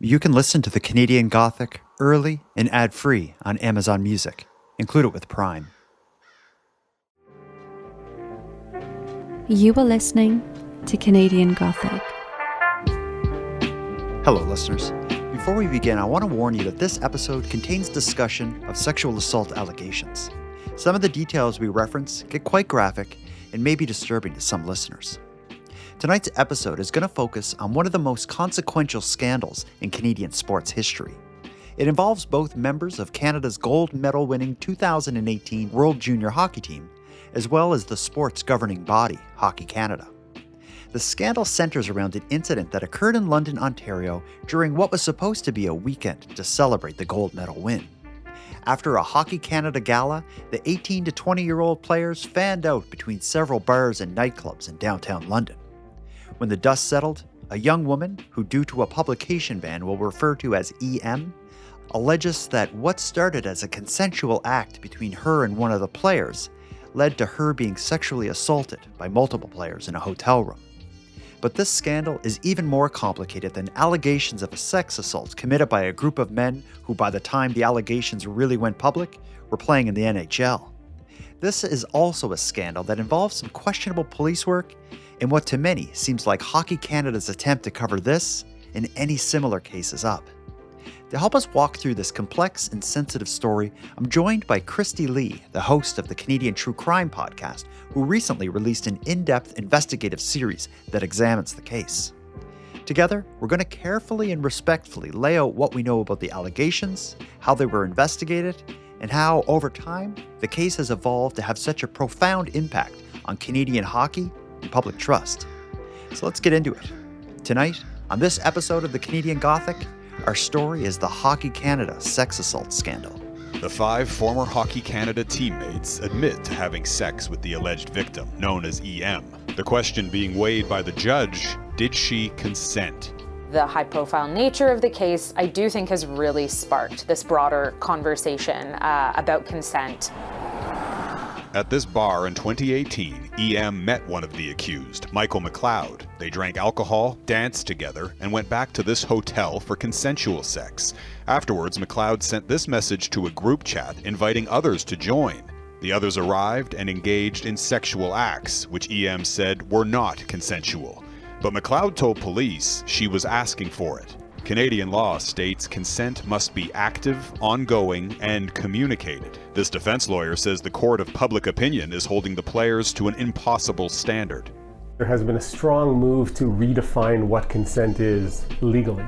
You can listen to the Canadian Gothic early and ad-free on Amazon Music. Include it with Prime. You are listening to Canadian Gothic. Hello, listeners. Before we begin, I want to warn you that this episode contains discussion of sexual assault allegations. Some of the details we reference get quite graphic and may be disturbing to some listeners. Tonight's episode is going to focus on one of the most consequential scandals in Canadian sports history. It involves both members of Canada's gold medal-winning 2018 World Junior Hockey Team, as well as the sport's governing body, Hockey Canada. The scandal centers around an incident that occurred in London, Ontario during what was supposed to be a weekend to celebrate the gold medal win. After a Hockey Canada gala, the 18 to 20-year-old players fanned out between several bars and nightclubs in downtown London. When the dust settled, a young woman, who due to a publication ban we'll refer to as EM, alleges that what started as a consensual act between her and one of the players led to her being sexually assaulted by multiple players in a hotel room. But this scandal is even more complicated than allegations of a sex assault committed by a group of men who, by the time the allegations really went public, were playing in the NHL. This is also a scandal that involves some questionable police work and what to many seems like Hockey Canada's attempt to cover this and any similar cases up. To help us walk through this complex and sensitive story, I'm joined by Kristi Lee, the host of the Canadian True Crime podcast, who recently released an in-depth investigative series that examines the case. Together, we're going to carefully and respectfully lay out what we know about the allegations, how they were investigated, and how, over time, the case has evolved to have such a profound impact on Canadian hockey and public trust. So let's get into it. Tonight, on this episode of the Canadian Gothic, our story is the Hockey Canada sex assault scandal. The 5 former Hockey Canada teammates admit to having sex with the alleged victim, known as EM. The question being weighed by the judge, did she consent? The high-profile nature of the case, I do think, has really sparked this broader conversation about consent. At this bar in 2018, EM met one of the accused, Michael McLeod. They drank alcohol, danced together, and went back to this hotel for consensual sex. Afterwards, McLeod sent this message to a group chat inviting others to join. The others arrived and engaged in sexual acts, which EM said were not consensual. But McLeod told police she was asking for it. Canadian law states consent must be active, ongoing, and communicated. This defense lawyer says the court of public opinion is holding the players to an impossible standard. There has been a strong move to redefine what consent is legally.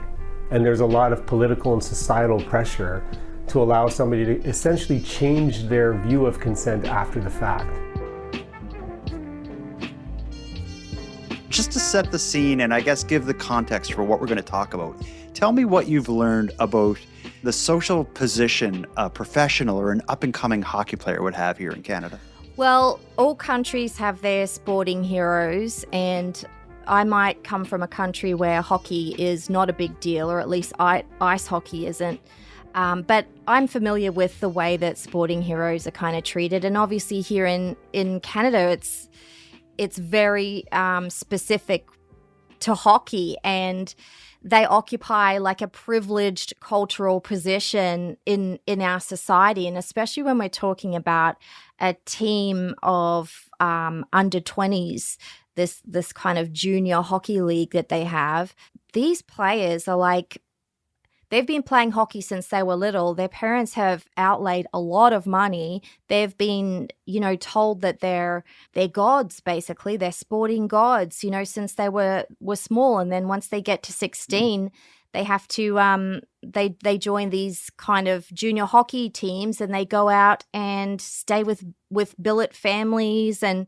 And there's a lot of political and societal pressure to allow somebody to essentially change their view of consent after the fact. Just to set the scene and I guess give the context for what we're going to talk about, tell me what you've learned about the social position a professional or an up-and-coming hockey player would have here in Canada. Well, all countries have their sporting heroes, and I might come from a country where hockey is not a big deal, or at least ice hockey isn't. But I'm familiar with the way that sporting heroes are kind of treated, and obviously here in Canada, it's very specific to hockey, and they occupy like a privileged cultural position in our society, and especially when we're talking about a team of under 20s, this kind of junior hockey league that they have. These players are like, they've been playing hockey since they were little. Their parents have outlaid a lot of money. They've been, told that they're gods, basically. They're sporting gods, since they were small. And then once they get to 16, they have to, they join these kind of junior hockey teams, and they go out and stay with billet families and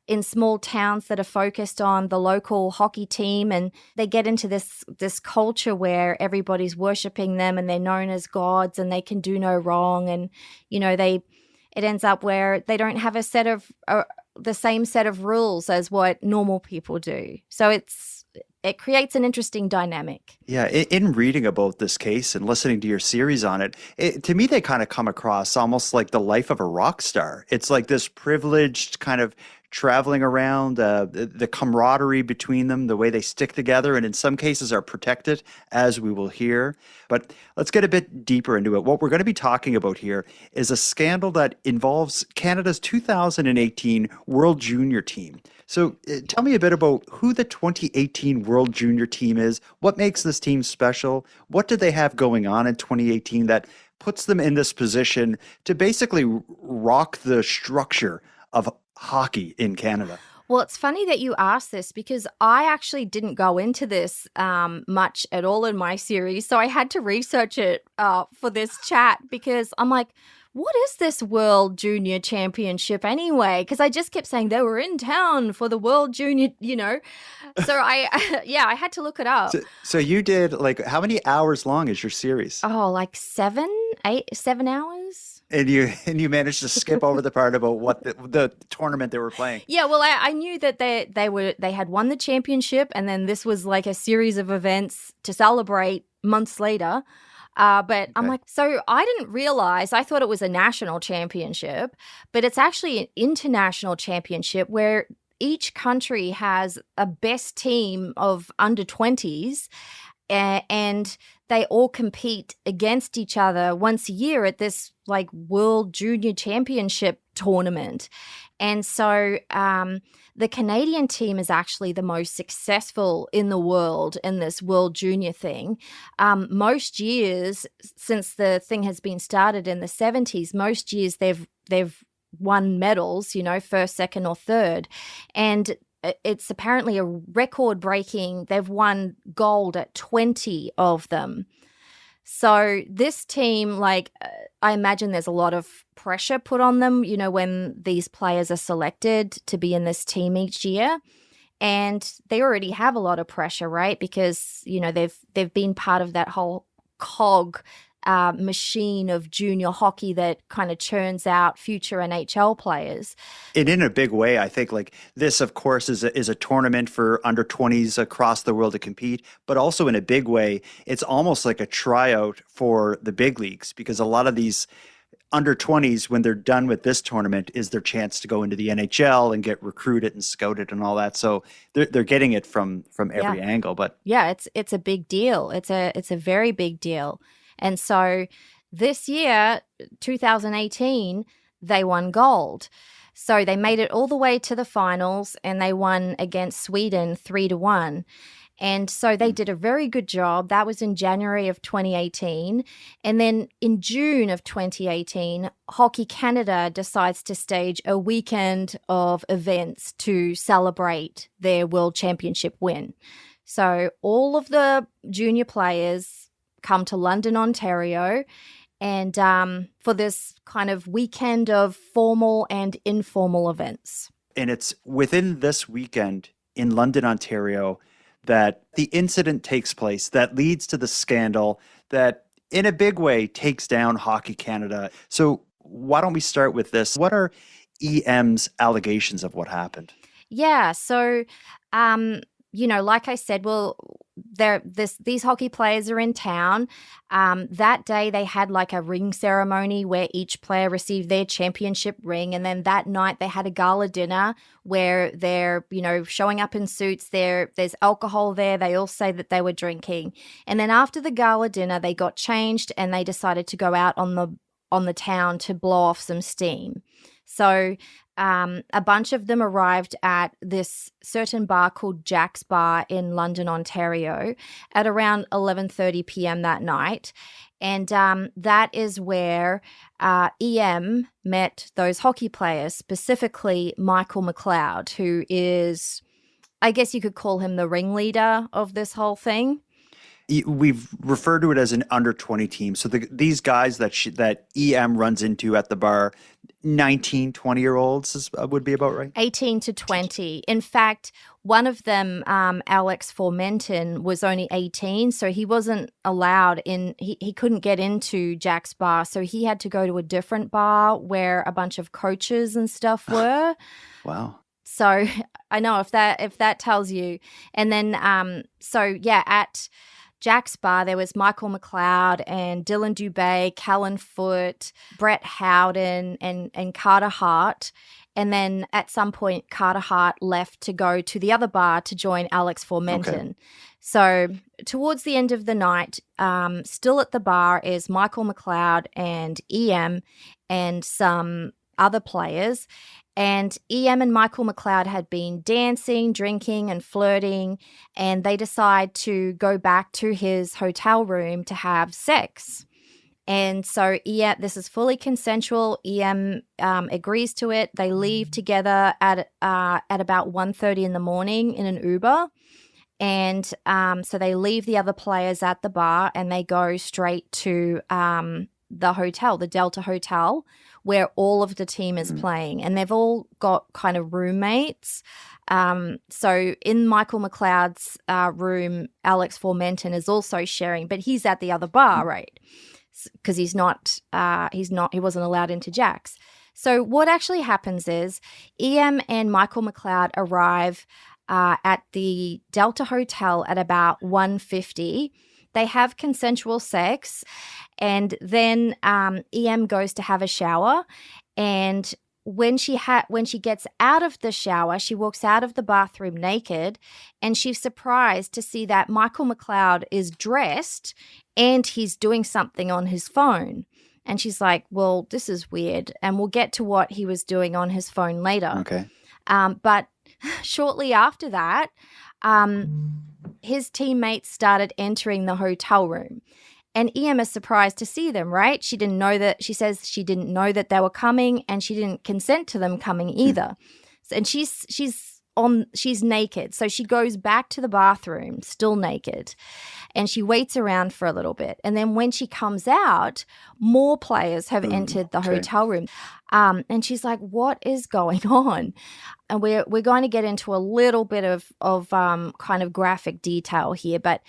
in small towns that are focused on the local hockey team, and they get into this culture where everybody's worshiping them and they're known as gods and they can do no wrong, and it ends up where they don't have the same set of rules as what normal people do. So it creates an interesting dynamic. Yeah, in reading about this case and listening to your series on it, to me they kind of come across almost like the life of a rock star. It's like this privileged kind of traveling around, the camaraderie between them, the way they stick together, and in some cases are protected, as we will hear. But let's get a bit deeper into it. What we're going to be talking about here is a scandal that involves Canada's 2018 World Junior team. So tell me a bit about who the 2018 World Junior team is. What makes this team special? What did they have going on in 2018 that puts them in this position to basically rock the structure of hockey in Canada? Well, it's funny that you asked this because I actually didn't go into this much at all in my series. So I had to research it for this chat because I'm like, what is this World Junior Championship anyway? Because I just kept saying they were in town for the World Junior, So I had to look it up. So you did, like, how many hours long is your series? Oh, like 7 hours. And you managed to skip over the part about what the tournament they were playing. Yeah, well, I knew that they had won the championship, and then this was like a series of events to celebrate months later. But I'm like, so I didn't realize, I thought it was a national championship, but it's actually an international championship where each country has a best team of under 20s and they all compete against each other once a year at this like World Junior Championship tournament. And so the Canadian team is actually the most successful in the world in this World Junior thing. Most years, since the thing has been started in the 70s, most years they've won medals, first, second, or third. And it's apparently a record-breaking, they've won gold at 20 of them. So this team, I imagine there's a lot of pressure put on them, when these players are selected to be in this team each year. And they already have a lot of pressure, right? Because, they've been part of that whole cog machine of junior hockey that kind of churns out future NHL players. And in a big way, I think this, of course, is a tournament for under 20s across the world to compete, but also in a big way, it's almost like a tryout for the big leagues, because a lot of these under 20s, when they're done with this tournament, is their chance to go into the NHL and get recruited and scouted and all that. So they're getting it from every angle. But yeah, it's a big deal. It's a very big deal. And so this year, 2018, they won gold. So they made it all the way to the finals and they won against Sweden 3-1. And so they did a very good job. That was in January of 2018. And then in June of 2018, Hockey Canada decides to stage a weekend of events to celebrate their World Championship win. So all of the junior players come to London, Ontario, and for this kind of weekend of formal and informal events. And it's within this weekend in London, Ontario, that the incident takes place that leads to the scandal that in a big way takes down Hockey Canada. So why don't we start with this? What are EM's allegations of what happened? Yeah, so like I said, these hockey players are in town. That day they had a ring ceremony where each player received their championship ring. And then that night they had a gala dinner where they're, showing up in suits. There's alcohol there. They all say that they were drinking. And then after the gala dinner, they got changed and they decided to go out on the town to blow off some steam. So a bunch of them arrived at this certain bar called Jack's Bar in London, Ontario at around 11:30 p.m. that night. And that is where EM met those hockey players, specifically Michael McLeod, who is, I guess you could call him the ringleader of this whole thing. We've referred to it as an under 20 team. So these guys that EM runs into at the bar, 19, 20-year-olds would be about right? 18 to 20. In fact, one of them, Alex Formenton, was only 18, so he wasn't allowed in. He couldn't get into Jack's Bar, so he had to go to a different bar where a bunch of coaches and stuff were. Wow. So I know if that tells you. And then, at Jack's bar, there was Michael McLeod and Dylan Dubé, Callan Foote, Brett Howden, and Carter Hart. And then at some point, Carter Hart left to go to the other bar to join Alex Formenton. Okay. So towards the end of the night, still at the bar is Michael McLeod and EM and some other players. And EM and Michael McLeod had been dancing, drinking, and flirting, and they decide to go back to his hotel room to have sex. And so this is fully consensual. EM agrees to it. They leave together at about 1:30 in the morning in an Uber. And so they leave the other players at the bar and they go straight to the hotel, the Delta Hotel, where all of the team is playing. And they've all got kind of roommates. So in Michael McLeod's room, Alex Formenton is also sharing, but he's at the other bar, right? Because he wasn't allowed into Jack's. So what actually happens is EM and Michael McLeod arrive at the Delta Hotel at about 1:50. They have consensual sex, and then EM goes to have a shower, and when she gets out of the shower, she walks out of the bathroom naked, and she's surprised to see that Michael McLeod is dressed and he's doing something on his phone. And she's like, well, this is weird. And we'll get to what he was doing on his phone later. Okay. But shortly after that, his teammates started entering the hotel room. And EM is surprised to see them, right? She says she didn't know that they were coming, and she didn't consent to them coming either. And she's naked. So she goes back to the bathroom, still naked, and she waits around for a little bit. And then when she comes out, more players have entered the hotel room. And she's like, what is going on? And we're going to get into a little bit of kind of graphic detail here, but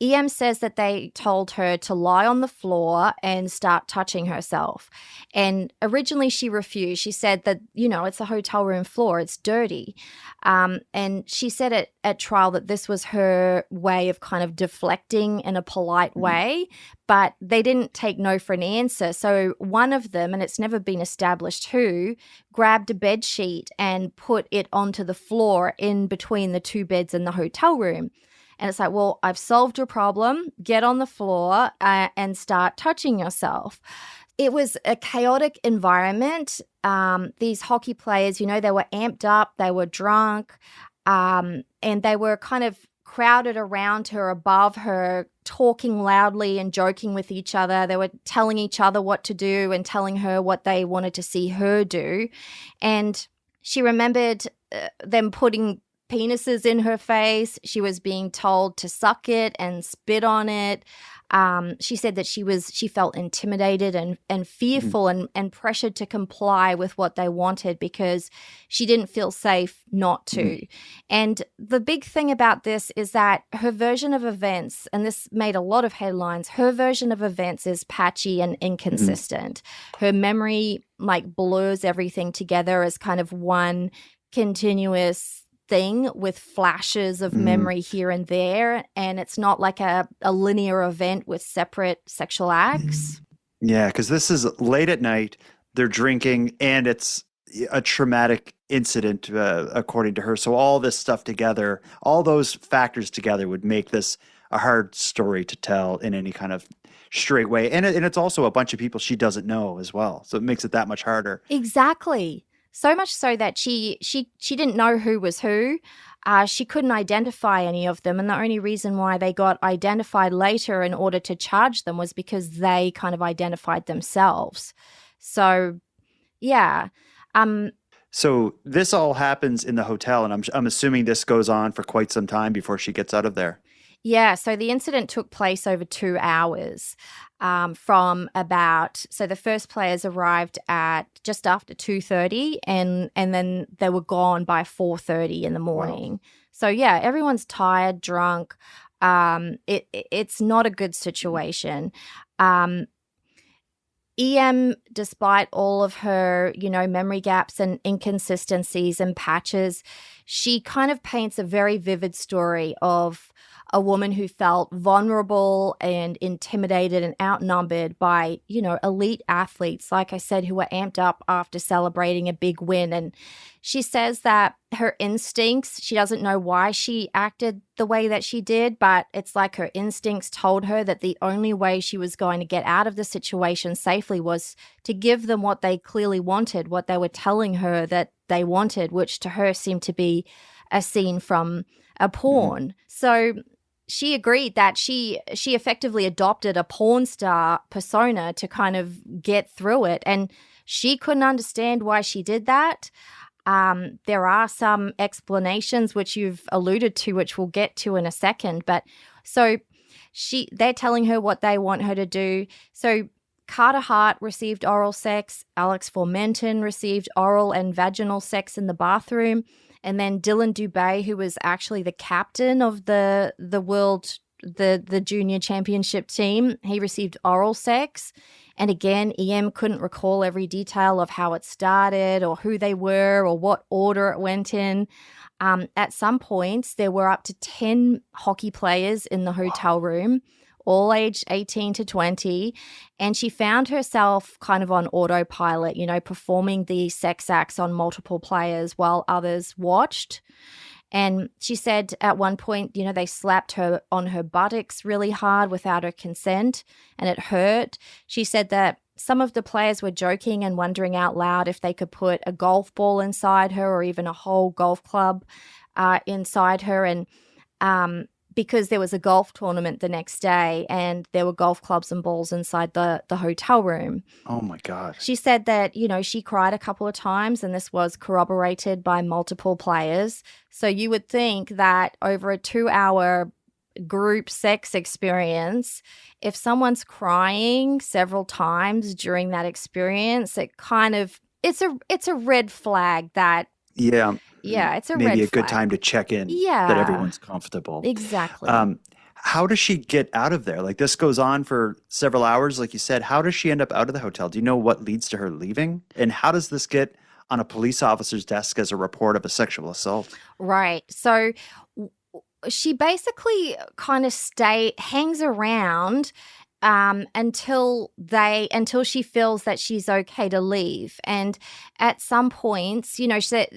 EM says that they told her to lie on the floor and start touching herself. And originally she refused. She said that, it's a hotel room floor. It's dirty. And she said at trial that this was her way of kind of deflecting in a polite way, but they didn't take no for an answer. So one of them, and it's never been established who, grabbed a bed sheet and put it onto the floor in between the two beds in the hotel room. And it's like, well, I've solved your problem. Get on the floor and start touching yourself. It was a chaotic environment. These hockey players, they were amped up, they were drunk, and they were kind of crowded around her, above her, talking loudly and joking with each other. They were telling each other what to do and telling her what they wanted to see her do. And she remembered them putting penises in her face. She was being told to suck it and spit on it. She said that she felt intimidated and fearful and pressured to comply with what they wanted because she didn't feel safe not to. And the big thing about this is that her version of events, and this made a lot of headlines, her version of events is patchy and inconsistent. Her memory blurs everything together as kind of one continuous thing with flashes of memory here and there, and it's not like a linear event with separate sexual acts. Yeah, because this is late at night, they're drinking, and it's a traumatic incident, according to her. So all this stuff together, all those factors together would make this a hard story to tell in any kind of straight way. And it's also a bunch of people she doesn't know as well. So it makes it that much harder. Exactly. So much so that she didn't know who was who. She couldn't identify any of them. And the only reason why they got identified later in order to charge them was because they kind of identified themselves. So, yeah. So this all happens in the hotel, and I'm assuming this goes on for quite some time before she gets out of there. Yeah, so the incident took place over 2 hours so the first players arrived at just after 2:30 and then they were gone by 4:30 in the morning. Wow. So yeah, everyone's tired, drunk. It's not a good situation. EM, despite all of her, memory gaps and inconsistencies and patches, she kind of paints a very vivid story of a woman who felt vulnerable and intimidated and outnumbered by, elite athletes, like I said, who were amped up after celebrating a big win. And she says that her instincts, she doesn't know why she acted the way that she did, but it's like her instincts told her that the only way she was going to get out of the situation safely was to give them what they clearly wanted, what they were telling her that they wanted, which to her seemed to be a scene from a porn. So she agreed that she effectively adopted a porn star persona to kind of get through it. And she couldn't understand why she did that. There are some explanations which you've alluded to, which we'll get to in a second. But so they're telling her what they want her to do. So Carter Hart received oral sex. Alex Formenton received oral and vaginal sex in the bathroom. And then Dylan Dubé, who was actually the captain of the junior championship team, he received oral sex. And again, EM couldn't recall every detail of how it started or who they were or what order it went in. At some points, there were up to 10 hockey players in the hotel room, all aged 18 to 20. And she found herself kind of on autopilot, performing the sex acts on multiple players while others watched. And she said at one point, they slapped her on her buttocks really hard without her consent, and it hurt. She said that some of the players were joking and wondering out loud if they could put a golf ball inside her or even a whole golf club inside her. And because there was a golf tournament the next day and there were golf clubs and balls inside the hotel room. Oh, my God. She said that, she cried a couple of times, and this was corroborated by multiple players. So you would think that over a 2-hour group sex experience, if someone's crying several times during that experience, it's a red flag that it's a red flag. Maybe a good time to check in that everyone's comfortable. Exactly. How does she get out of there? Like, this goes on for several hours, like you said. How does she end up out of the hotel? Do you know what leads to her leaving? And how does this get on a police officer's desk as a report of a sexual assault? Right. So she basically kind of hangs around until she feels that she's okay to leave. And at some points,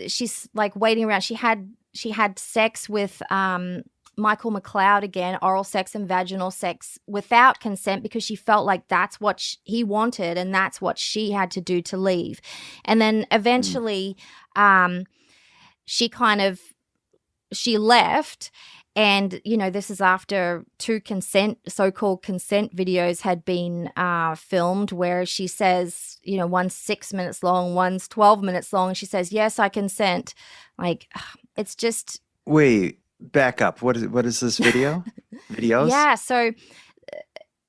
she's like waiting around. She had sex with Michael McLeod again, oral sex and vaginal sex without consent, because she felt like that's what he wanted and that's what she had to do to leave. And then eventually she left. And, this is after 2 so-called consent videos had been filmed, where she says, one's 6 minutes long, one's 12 minutes long. She says, yes, I consent. Like, it's just. Wait, back up. What is this video? Videos? Yeah. So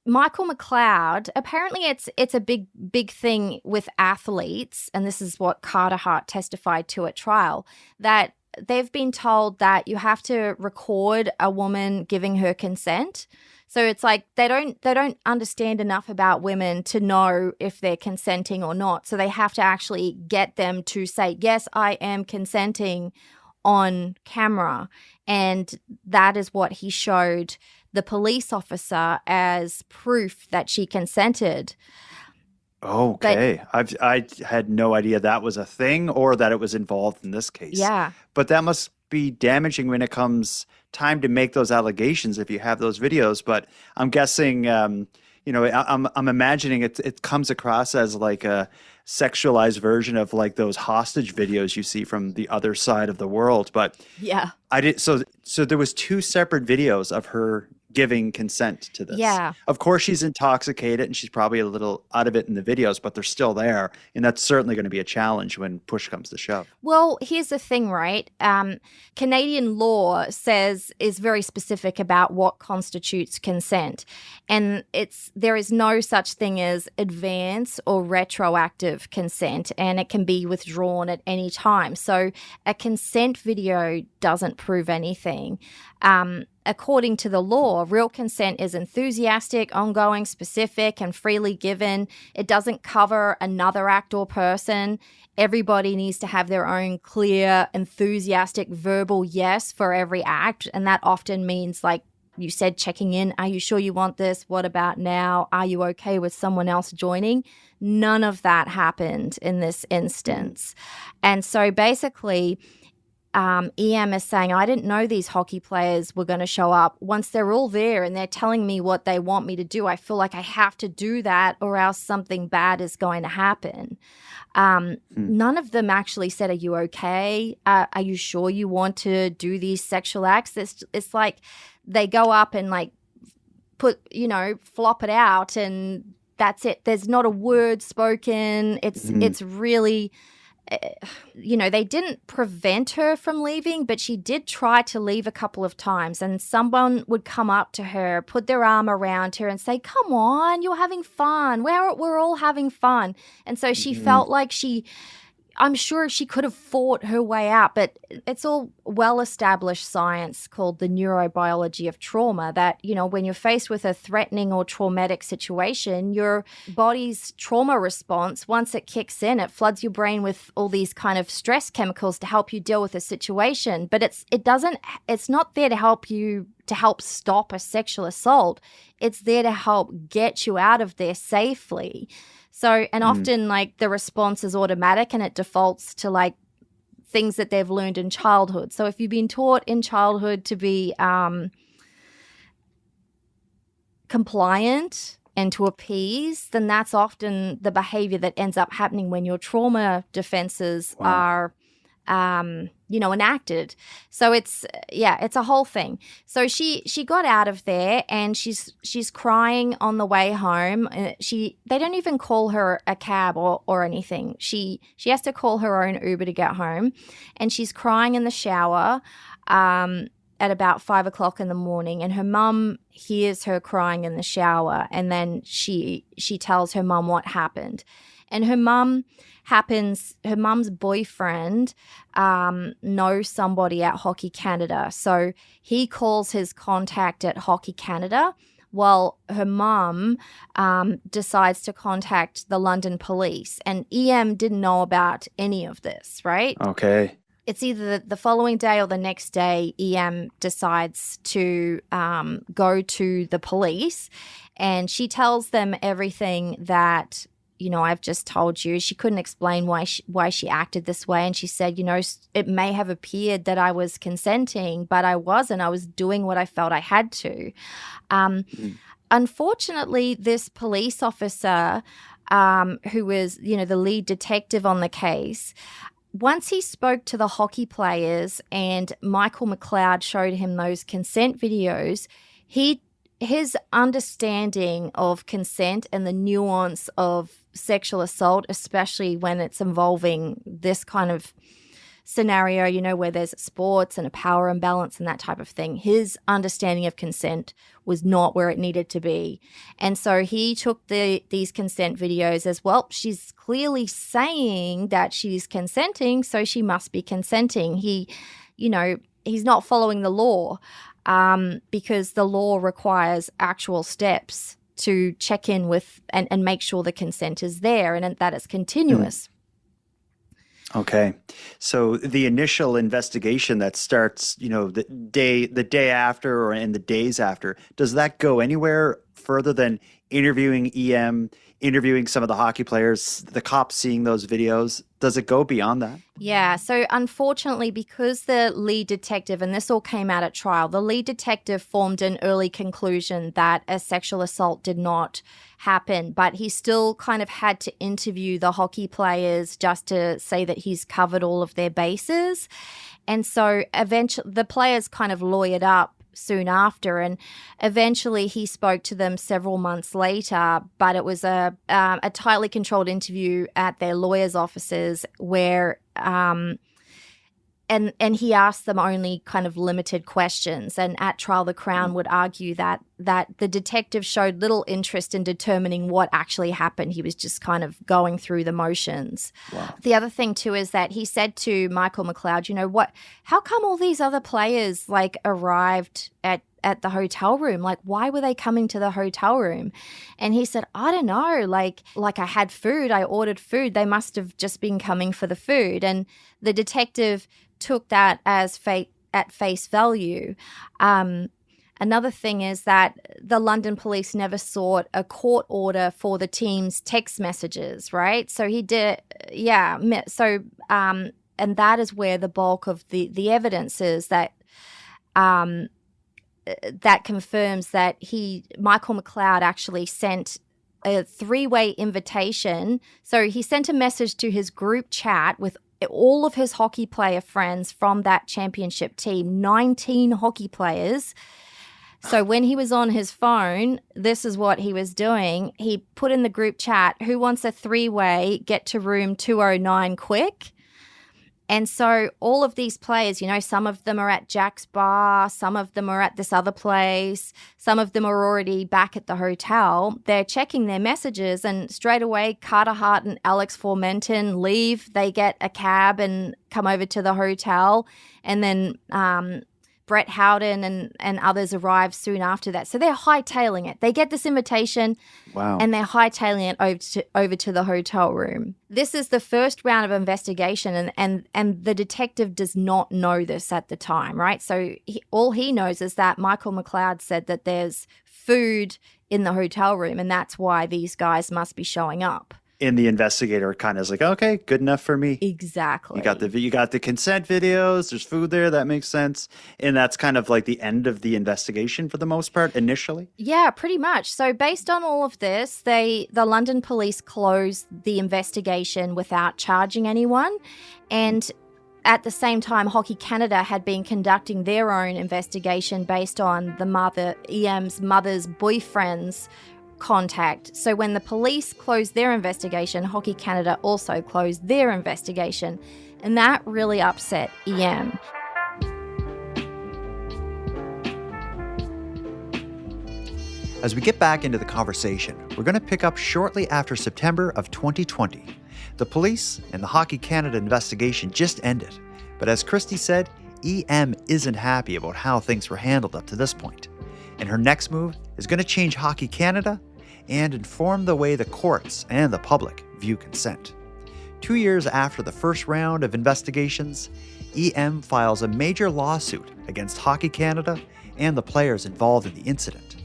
Michael McLeod, apparently it's a big thing with athletes. And this is what Carter Hart testified to at trial, that they've been told that you have to record a woman giving her consent. So it's like they don't understand enough about women to know if they're consenting or not. So they have to actually get them to say, yes, I am consenting on camera. And that is what he showed the police officer as proof that she consented. Okay. I had no idea that was a thing or that it was involved in this case. Yeah. But that must be damaging when it comes time to make those allegations if you have those videos. But I'm guessing, I'm imagining it comes across as like a sexualized version of like those hostage videos you see from the other side of the world. But yeah, so there was 2 separate videos of her giving consent to this. Yeah. Of course, she's intoxicated and she's probably a little out of it in the videos, but they're still there. And that's certainly going to be a challenge when push comes to shove. Well, here's the thing, right? Canadian law is very specific about what constitutes consent. And there is no such thing as advance or retroactive consent, and it can be withdrawn at any time. So a consent video doesn't prove anything. According to the law, real consent is enthusiastic, ongoing, specific, and freely given. It doesn't cover another act or person. Everybody needs to have their own clear, enthusiastic, verbal yes for every act. And that often means like you said checking in. Are you sure you want this? What about now? Are you okay with someone else joining? None of that happened in this instance. And so basically, EM is saying, I didn't know these hockey players were going to show up. Once they're all there and they're telling me what they want me to do, I feel like I have to do that or else something bad is going to happen. None of them actually said, are you okay? Are you sure you want to do these sexual acts? It's like they go up and like flop it out and that's it. There's not a word spoken. It's really... they didn't prevent her from leaving, but she did try to leave a couple of times, and someone would come up to her, put their arm around her and say, come on, you're having fun. We're all having fun. And so she felt like I'm sure she could have fought her way out, but it's all well-established science called the neurobiology of trauma that, when you're faced with a threatening or traumatic situation, your body's trauma response, once it kicks in, it floods your brain with all these kind of stress chemicals to help you deal with a situation. But it's not there to help stop a sexual assault. It's there to help get you out of there safely. So, and often like the response is automatic and it defaults to like things that they've learned in childhood. So if you've been taught in childhood to be compliant and to appease, then that's often the behavior that ends up happening when your trauma defenses are enacted. So it's a whole thing. So she got out of there and she's crying on the way home. They don't even call her a cab or anything. She has to call her own Uber to get home, and she's crying in the shower at about 5 o'clock in the morning, and her mum hears her crying in the shower, and then she tells her mum what happened. And her mum's boyfriend knows somebody at Hockey Canada. So he calls his contact at Hockey Canada while her mum decides to contact the London police. And EM didn't know about any of this, right? Okay. It's either the following day or the next day EM decides to go to the police, and she tells them everything that I've just told you. She couldn't explain why she acted this way. And she said, it may have appeared that I was consenting, but I wasn't. I was doing what I felt I had to. Unfortunately, this police officer, who was, the lead detective on the case, once he spoke to the hockey players and Michael McLeod showed him those consent videos, his understanding of consent and the nuance of sexual assault, especially when it's involving this kind of scenario, where there's sports and a power imbalance and that type of thing, his understanding of consent was not where it needed to be. And so he took these consent videos as, well, she's clearly saying that she's consenting, so she must be consenting. He's not following the law. Because the law requires actual steps to check in with and make sure the consent is there and that it's continuous. Okay. So the initial investigation that starts, the day after or in the days after, does that go anywhere further than interviewing EM, interviewing some of the hockey players, the cops seeing those videos? Does it go beyond that? Yeah. So unfortunately, because the lead detective, and this all came out at trial, the lead detective formed an early conclusion that a sexual assault did not happen, but he still kind of had to interview the hockey players just to say that he's covered all of their bases. And so eventually the players kind of lawyered up soon after, and eventually he spoke to them several months later, but it was a tightly controlled interview at their lawyers' offices where and he asked them only kind of limited questions. And at trial, the Crown would argue that the detective showed little interest in determining what actually happened. He was just kind of going through the motions. Wow. The other thing too is that he said to Michael McLeod, how come all these other players arrived at the hotel room? Why were they coming to the hotel room? And he said, I don't know, like I had food, I ordered food. They must have just been coming for the food. And the detective took that as at face value. Another thing is that the London police never sought a court order for the team's text messages, right? So he did, yeah. So, and that is where the bulk of the evidence is that that confirms that Michael McLeod actually sent a 3-way invitation. So he sent a message to his group chat with all of his hockey player friends from that championship team, 19 hockey players. So when he was on his phone, this is what he was doing. He put in the group chat, who wants a 3-way, get to room 209 quick. And so all of these players, some of them are at Jack's bar, some of them are at this other place, some of them are already back at the hotel. They're checking their messages, and straight away Carter Hart and Alex Formenton leave. They get a cab and come over to the hotel, and then Brett Howden and others arrive soon after that. So they're hightailing it. They get this invitation, Wow. and they're hightailing it over to the hotel room. This is the first round of investigation, and the detective does not know this at the time, right? So all he knows is that Michael McLeod said that there's food in the hotel room, and that's why these guys must be showing up. And the investigator kind of is like, okay, good enough for me. Exactly. You got the consent videos. There's food there. That makes sense. And that's kind of like the end of the investigation for the most part initially. Yeah, pretty much. So based on all of this, the London police closed the investigation without charging anyone. And at the same time, Hockey Canada had been conducting their own investigation based on EM's mother's boyfriend's contact. So when the police closed their investigation, Hockey Canada also closed their investigation, and that really upset EM. As we get back into the conversation, we're going to pick up shortly after September of 2020. The police and the Hockey Canada investigation just ended, but as Kristi said, EM isn't happy about how things were handled up to this point. And her next move is going to change Hockey Canada and inform the way the courts and the public view consent. 2 years after the first round of investigations, EM files a major lawsuit against Hockey Canada and the players involved in the incident.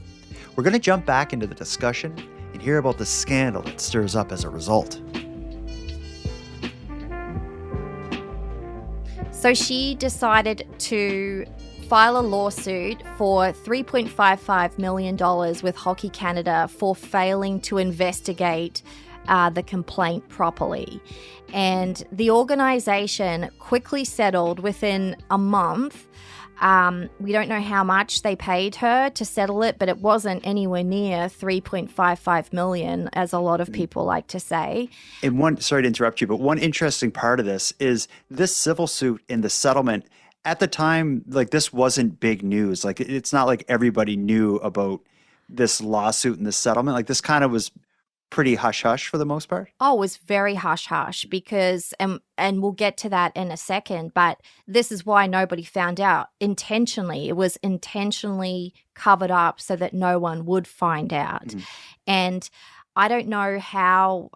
We're going to jump back into the discussion and hear about the scandal it stirs up as a result. So she decided to file a lawsuit for $3.55 million with Hockey Canada for failing to investigate the complaint properly. And the organisation quickly settled within a month. We don't know how much they paid her to settle it, but it wasn't anywhere near $3.55 million, as a lot of people like to say. And sorry to interrupt you, but one interesting part of this is this civil suit in the settlement. At the time, like, this wasn't big news. Like, it's not like everybody knew about this lawsuit and this settlement. Like, this kind of was pretty hush-hush for the most part. Oh, it was very hush-hush because, and we'll get to that in a second, but this is why nobody found out intentionally. It was intentionally covered up so that no one would find out. Mm-hmm. And I don't know how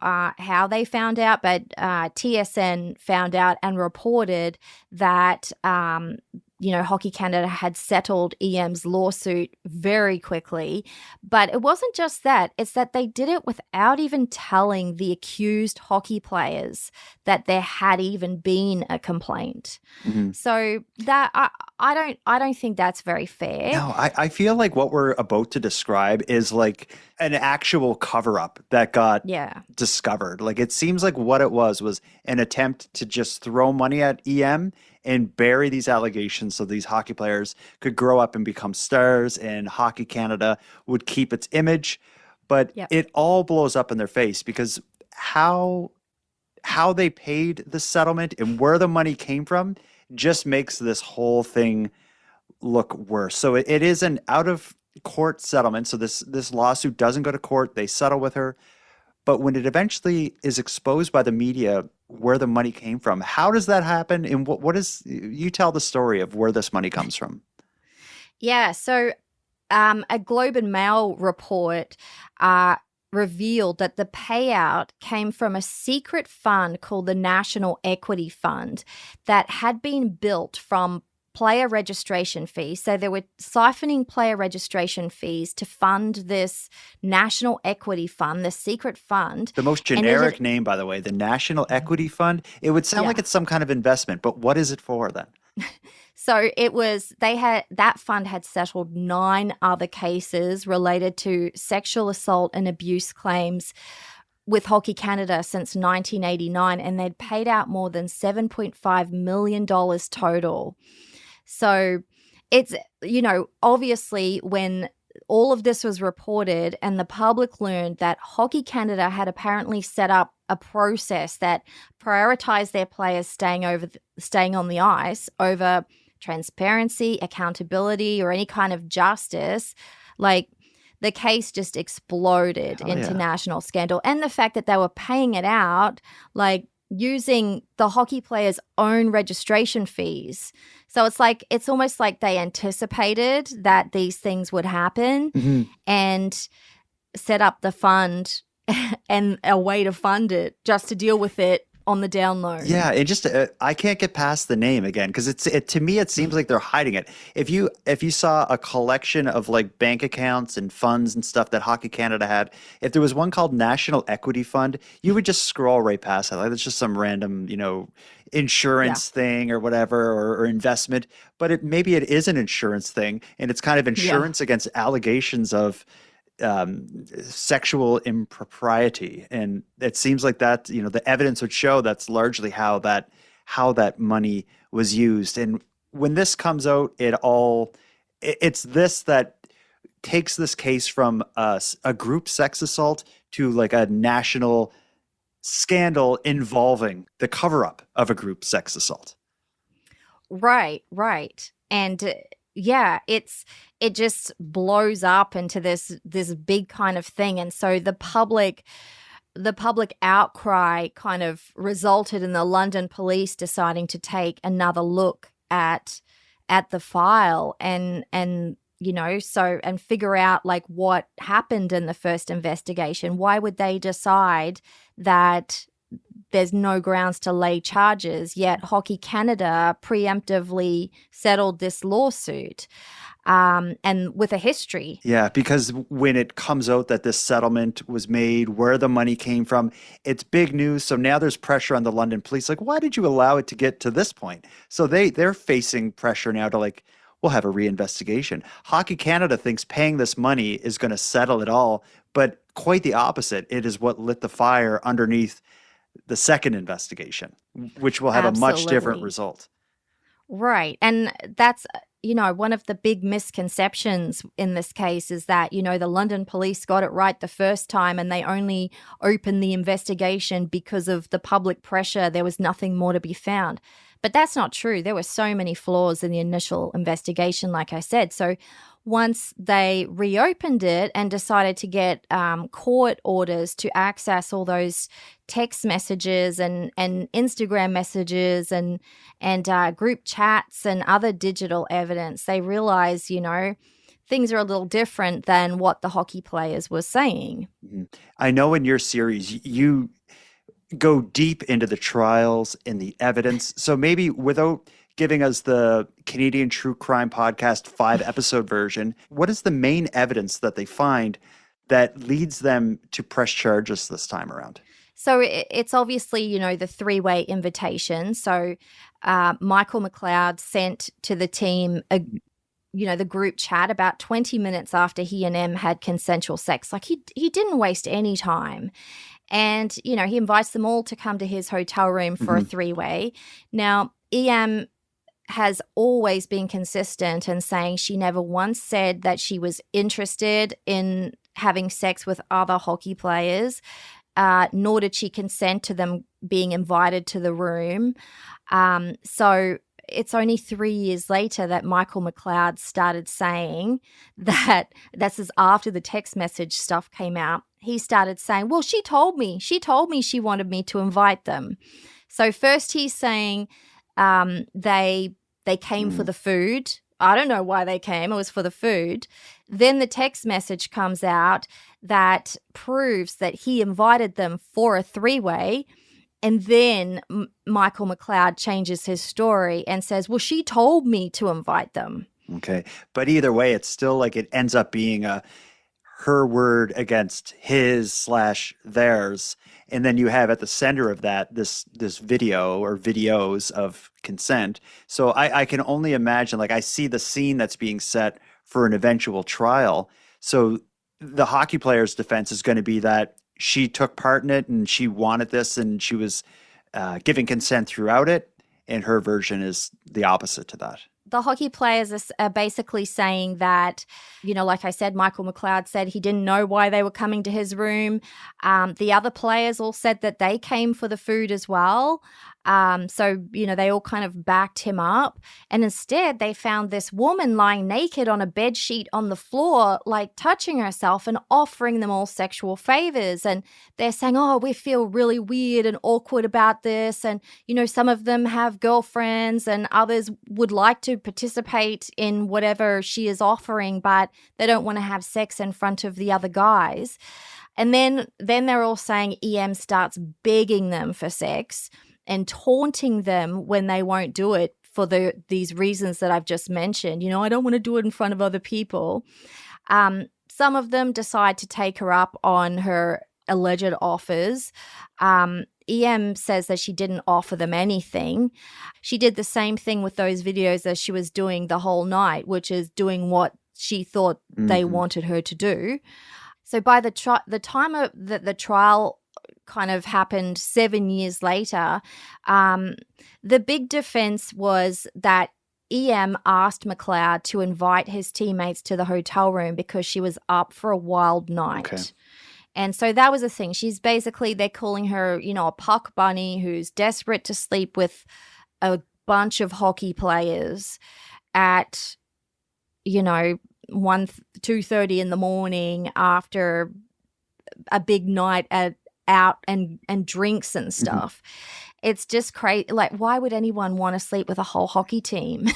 they found out, but TSN found out and reported that Hockey Canada had settled EM's lawsuit very quickly. But it wasn't just that; it's that they did it without even telling the accused hockey players that there had even been a complaint. Mm-hmm. So that I don't think that's very fair. No, I feel like what we're about to describe is like an actual cover-up that got discovered. Like, it seems like what it was an attempt to just throw money at EM and bury these allegations so these hockey players could grow up and become stars and Hockey Canada would keep its image. But it all blows up in their face because how they paid the settlement and where the money came from just makes this whole thing look worse. So it is an out-of-court settlement. So this lawsuit doesn't go to court. They settle with her. But when it eventually is exposed by the media where the money came from, how does that happen? And what is, you tell the story of where this money comes from. Yeah, so a Globe and Mail report revealed that the payout came from a secret fund called the National Equity Fund that had been built from player registration fees. So they were siphoning player registration fees to fund this national equity fund, this secret fund. The most generic name, by the way, the National Equity Fund. It would sound like it's some kind of investment, but what is it for then? So that fund had settled 9 other cases related to sexual assault and abuse claims with Hockey Canada since 1989, and they'd paid out more than $7.5 million total. So it's, obviously when all of this was reported and the public learned that Hockey Canada had apparently set up a process that prioritized their players staying on the ice over transparency, accountability, or any kind of justice, like the case just exploded into national scandal. And the fact that they were paying it out, like using the hockey players' own registration fees. So it's almost like they anticipated that these things would happen and set up the fund and a way to fund it just to deal with it on the down low. Yeah, it just I can't get past the name again because to me it seems like they're hiding it. If you saw a collection of like bank accounts and funds and stuff that Hockey Canada had, if there was one called National Equity Fund, you would just scroll right past it. Like it's just some random, insurance thing or whatever or investment. But maybe it is an insurance thing, and it's kind of insurance against allegations of sexual impropriety, and it seems like that the evidence would show that's largely how that money was used. And when this comes out, it's this that takes this case from a group sex assault to like a national scandal involving the cover-up of a group sex assault. Right. And it just blows up into this big kind of thing. And so the public outcry kind of resulted in the London police deciding to take another look at the file and figure out like what happened in the first investigation. Why would they decide that there's no grounds to lay charges, yet Hockey Canada preemptively settled this lawsuit and with a history? Yeah, because when it comes out that this settlement was made, where the money came from, it's big news. So now there's pressure on the London police. Like, why did you allow it to get to this point? So they're facing pressure now to like, we'll have a reinvestigation. Hockey Canada thinks paying this money is going to settle it all, but quite the opposite. It is what lit the fire underneath the second investigation, which will have a much different result. Right. And that's, one of the big misconceptions in this case is that, the London police got it right the first time and they only opened the investigation because of the public pressure. There was nothing more to be found. But that's not true. There were so many flaws in the initial investigation, like I said. So once they reopened it and decided to get court orders to access all those text messages and Instagram messages and group chats and other digital evidence, they realized, things are a little different than what the hockey players were saying. I know in your series, you go deep into the trials and the evidence. So maybe without giving us the Canadian True Crime Podcast 5-episode version, what is the main evidence that they find that leads them to press charges this time around? So it's obviously, the 3-way invitation. So Michael McLeod sent to the team the group chat about 20 minutes after he and Em had consensual sex. Like he didn't waste any time. And, he invites them all to come to his hotel room for a 3-way. Now, Em has always been consistent in saying she never once said that she was interested in having sex with other hockey players, nor did she consent to them being invited to the room. So it's only 3 years later that Michael McLeod started saying that, this is after the text message stuff came out, he started saying, well, she told me she wanted me to invite them. So first he's saying they came for the food. I don't know why they came. It was for the food. Then the text message comes out that proves that he invited them for a 3-way. And then Michael McLeod changes his story and says, well, she told me to invite them. Okay. But either way, it's still like it ends up being her word against his/theirs. And then you have at the center of that this video or videos of consent. So I can only imagine, like I see the scene that's being set for an eventual trial. So the hockey player's defense is going to be that she took part in it and she wanted this and she was giving consent throughout it. And her version is the opposite to that. The hockey players are basically saying that, like I said, Michael McLeod said he didn't know why they were coming to his room. The other players all said that they came for the food as well. So, they all kind of backed him up. And instead, they found this woman lying naked on a bed sheet on the floor, like touching herself and offering them all sexual favors. And they're saying, oh, we feel really weird and awkward about this. And, some of them have girlfriends and others would like to participate in whatever she is offering, but they don't want to have sex in front of the other guys. And then they're all saying EM starts begging them for sex and taunting them when they won't do it for these reasons that I've just mentioned. I don't want to do it in front of other people. Some of them decide to take her up on her alleged offers. EM says that she didn't offer them anything. She did the same thing with those videos as she was doing the whole night, which is doing what she thought they wanted her to do. So by the time of the trial kind of happened 7 years later, the big defense was that EM asked McLeod to invite his teammates to the hotel room because she was up for a wild night. Okay. And so that was the thing. She's basically, they're calling her, a puck bunny who's desperate to sleep with a bunch of hockey players at, 2:30 in the morning after a big night out and drinks and stuff. It's just crazy. Like, why would anyone want to sleep with a whole hockey team?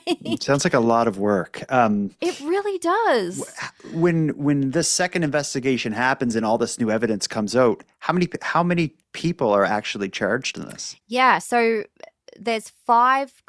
It sounds like a lot of work. It really does. When this second investigation happens and all this new evidence comes out, how many people are actually charged in this? Yeah, so there's 5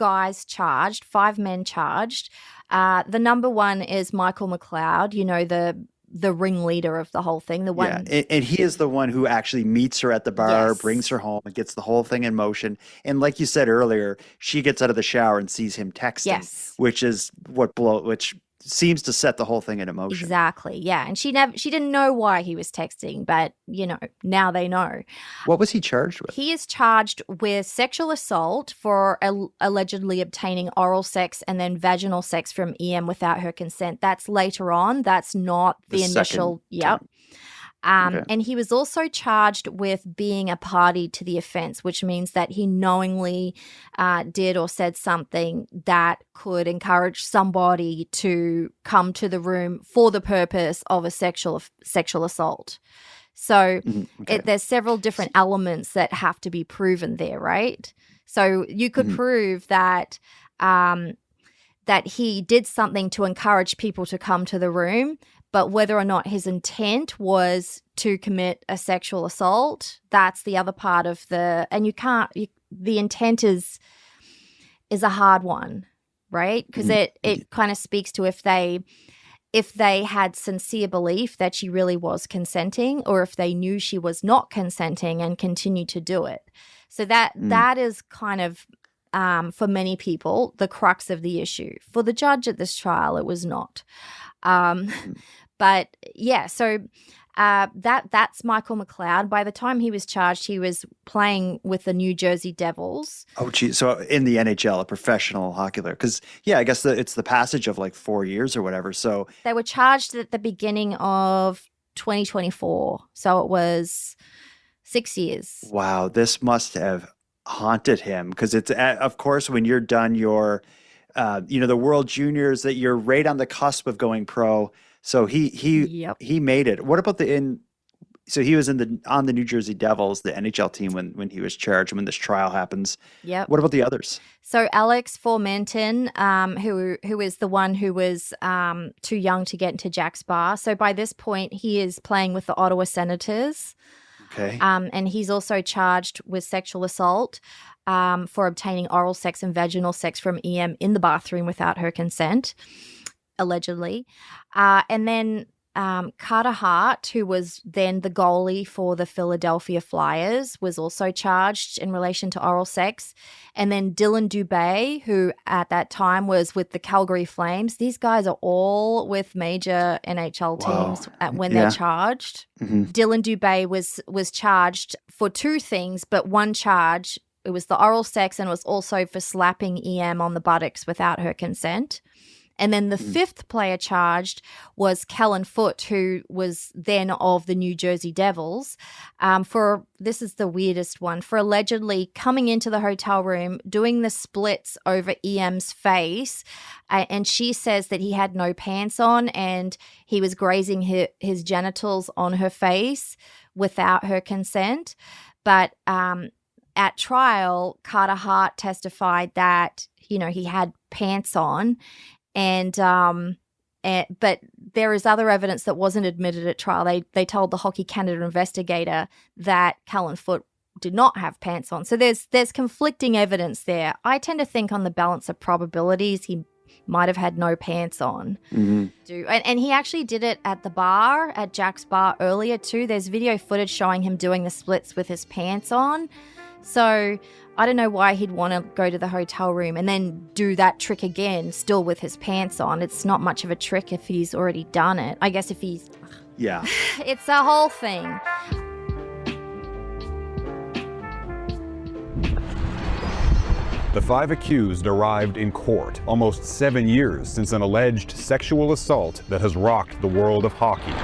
men charged. The number one is Michael McLeod, the ringleader of the whole thing. The one, and he is the one who actually meets her at the bar, yes, brings her home, and gets the whole thing in motion. And like you said earlier, she gets out of the shower and sees him texting, yes, which is which seems to set the whole thing in motion. Exactly, yeah. And she didn't know why he was texting, but now they know. What was he charged with? He is charged with sexual assault for allegedly obtaining oral sex and then vaginal sex from EM without her consent. That's later on. That's not the initial. Yep. Okay. And he was also charged with being a party to the offense, which means that he knowingly did or said something that could encourage somebody to come to the room for the purpose of a sexual assault. So there's several different elements that have to be proven there, right? So you could prove that that he did something to encourage people to come to the room, but whether or not his intent was to commit a sexual assault, that's the other part of the intent is a hard one, right? Because it kind of speaks to if they had sincere belief that she really was consenting, or if they knew she was not consenting and continued to do it. So that is kind of, for many people, the crux of the issue. For the judge at this trial, it was not. But yeah, so that's Michael McLeod. By the time he was charged, he was playing with the New Jersey Devils. Oh, geez. So in the NHL, a professional hockey player. Because, I guess it's the passage of like 4 years or whatever. So they were charged at the beginning of 2024. So it was 6 years. Wow. This must have haunted him, because it's, of course, when you're done your, the World Juniors, that you're right on the cusp of going pro. So he made it. What about so he was on the New Jersey Devils, the NHL team, when he was charged, and when this trial happens. Yep. What about the others? So Alex Formenton, who is the one who was too young to get into Jack's Bar. So by this point, he is playing with the Ottawa Senators. Okay. And he's also charged with sexual assault for obtaining oral sex and vaginal sex from EM in the bathroom without her consent, allegedly. And then Carter Hart, who was then the goalie for the Philadelphia Flyers, was also charged in relation to oral sex. And then Dylan Dubé, who at that time was with the Calgary Flames. These guys are all with major NHL teams when they're charged. Mm-hmm. Dylan Dubé was charged for two things, but one charge, it was the oral sex, and it was also for slapping EM on the buttocks without her consent. And then the fifth player charged was Kellen Foote, who was then of the New Jersey Devils, this is the weirdest one, for allegedly coming into the hotel room, doing the splits over EM's face, and she says that he had no pants on and he was grazing his genitals on her face without her consent. But at trial, Carter Hart testified that, he had pants on. But there is other evidence that wasn't admitted at trial. They told the Hockey Canada investigator that Kellen Foote did not have pants on. So there's conflicting evidence there. I tend to think on the balance of probabilities, he might have had no pants on. Mm-hmm. And he actually did it at the bar, at Jack's bar earlier too. There's video footage showing him doing the splits with his pants on. So I don't know why he'd want to go to the hotel room and then do that trick again, still with his pants on. It's not much of a trick if he's already done it. I guess if he's... Yeah. It's a whole thing. The 5 accused arrived in court almost 7 years since an alleged sexual assault that has rocked the world of hockey.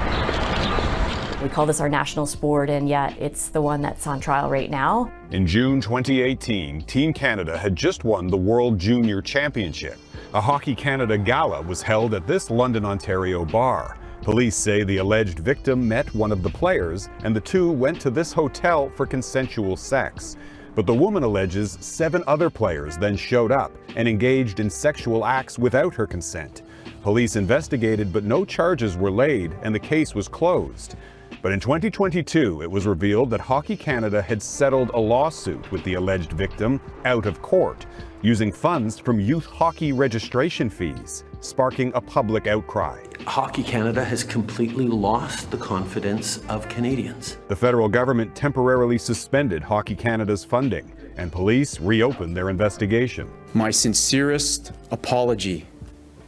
We call this our national sport, and yet it's the one that's on trial right now. In June 2018, Team Canada had just won the World Junior Championship. A Hockey Canada gala was held at this London, Ontario bar. Police say the alleged victim met one of the players, and the two went to this hotel for consensual sex. But the woman alleges 7 other players then showed up and engaged in sexual acts without her consent. Police investigated, but no charges were laid, and the case was closed. But in 2022, it was revealed that Hockey Canada had settled a lawsuit with the alleged victim out of court, using funds from youth hockey registration fees, sparking a public outcry. Hockey Canada has completely lost the confidence of Canadians. The federal government temporarily suspended Hockey Canada's funding, and police reopened their investigation. My sincerest apology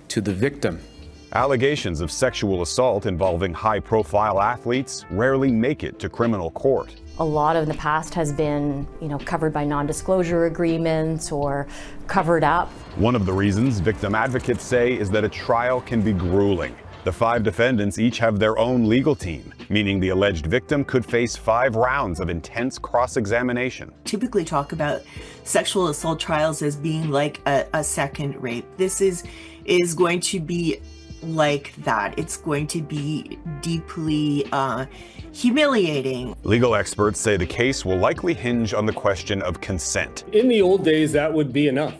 to the victim. Allegations of sexual assault involving high-profile athletes rarely make it to criminal court. A lot of the past has been, covered by non-disclosure agreements or covered up. One of the reasons victim advocates say is that a trial can be grueling. The 5 defendants each have their own legal team, meaning the alleged victim could face 5 rounds of intense cross-examination. Typically talk about sexual assault trials as being like a second rape. This is going to be like that. It's going to be deeply humiliating. Legal experts say the case will likely hinge on the question of consent. In the old days, that would be enough,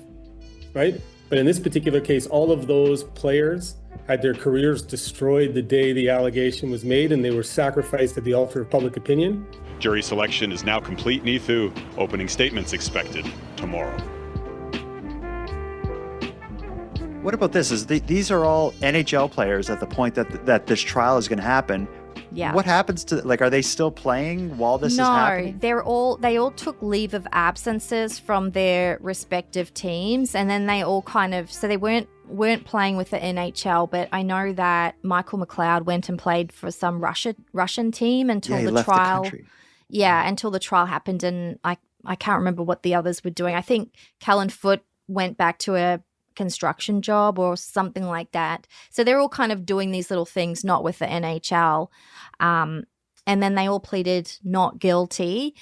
right? But in this particular case, all of those players had their careers destroyed the day the allegation was made, and they were sacrificed at the altar of public opinion. Jury selection is now complete, Nithu. Opening statements expected tomorrow. What about this? These are all NHL players at the point that this trial is going to happen. Yeah. What happens to, are they still playing while this is happening? No, they all took leave of absences from their respective teams, and then they all so they weren't playing with the NHL, but I know that Michael McLeod went and played for some Russian team until the trial. Until the trial happened, and I can't remember what the others were doing. I think Kellen Foote went back to a construction job or something like that. So they're all kind of doing these little things, not with the NHL. And then they all pleaded not guilty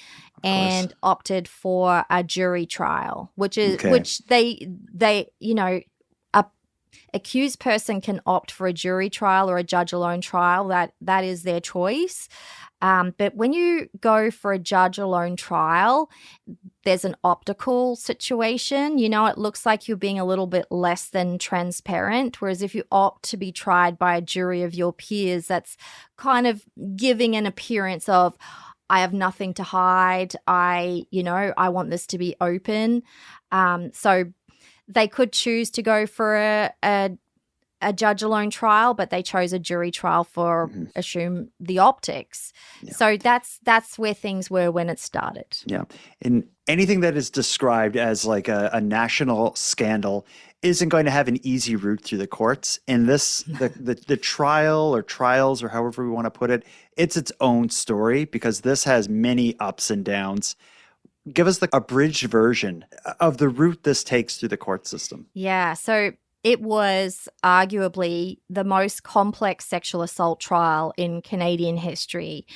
and opted for a jury trial, which they a accused person can opt for a jury trial or a judge alone trial. That is their choice. But when you go for a judge alone trial, there's an optical situation. It looks like you're being a little bit less than transparent. Whereas if you opt to be tried by a jury of your peers, that's kind of giving an appearance of, I have nothing to hide. I want this to be open. So they could choose to go for a judge alone trial, but they chose a jury trial for assume the optics. Yeah. So that's where things were when it started. Yeah. And anything that is described as like a national scandal isn't going to have an easy route through the courts. In this, the trial or trials or however we want to put it, it's its own story because this has many ups and downs. Give us the abridged version of the route this takes through the court system. Yeah. So it was arguably the most complex sexual assault trial in Canadian history.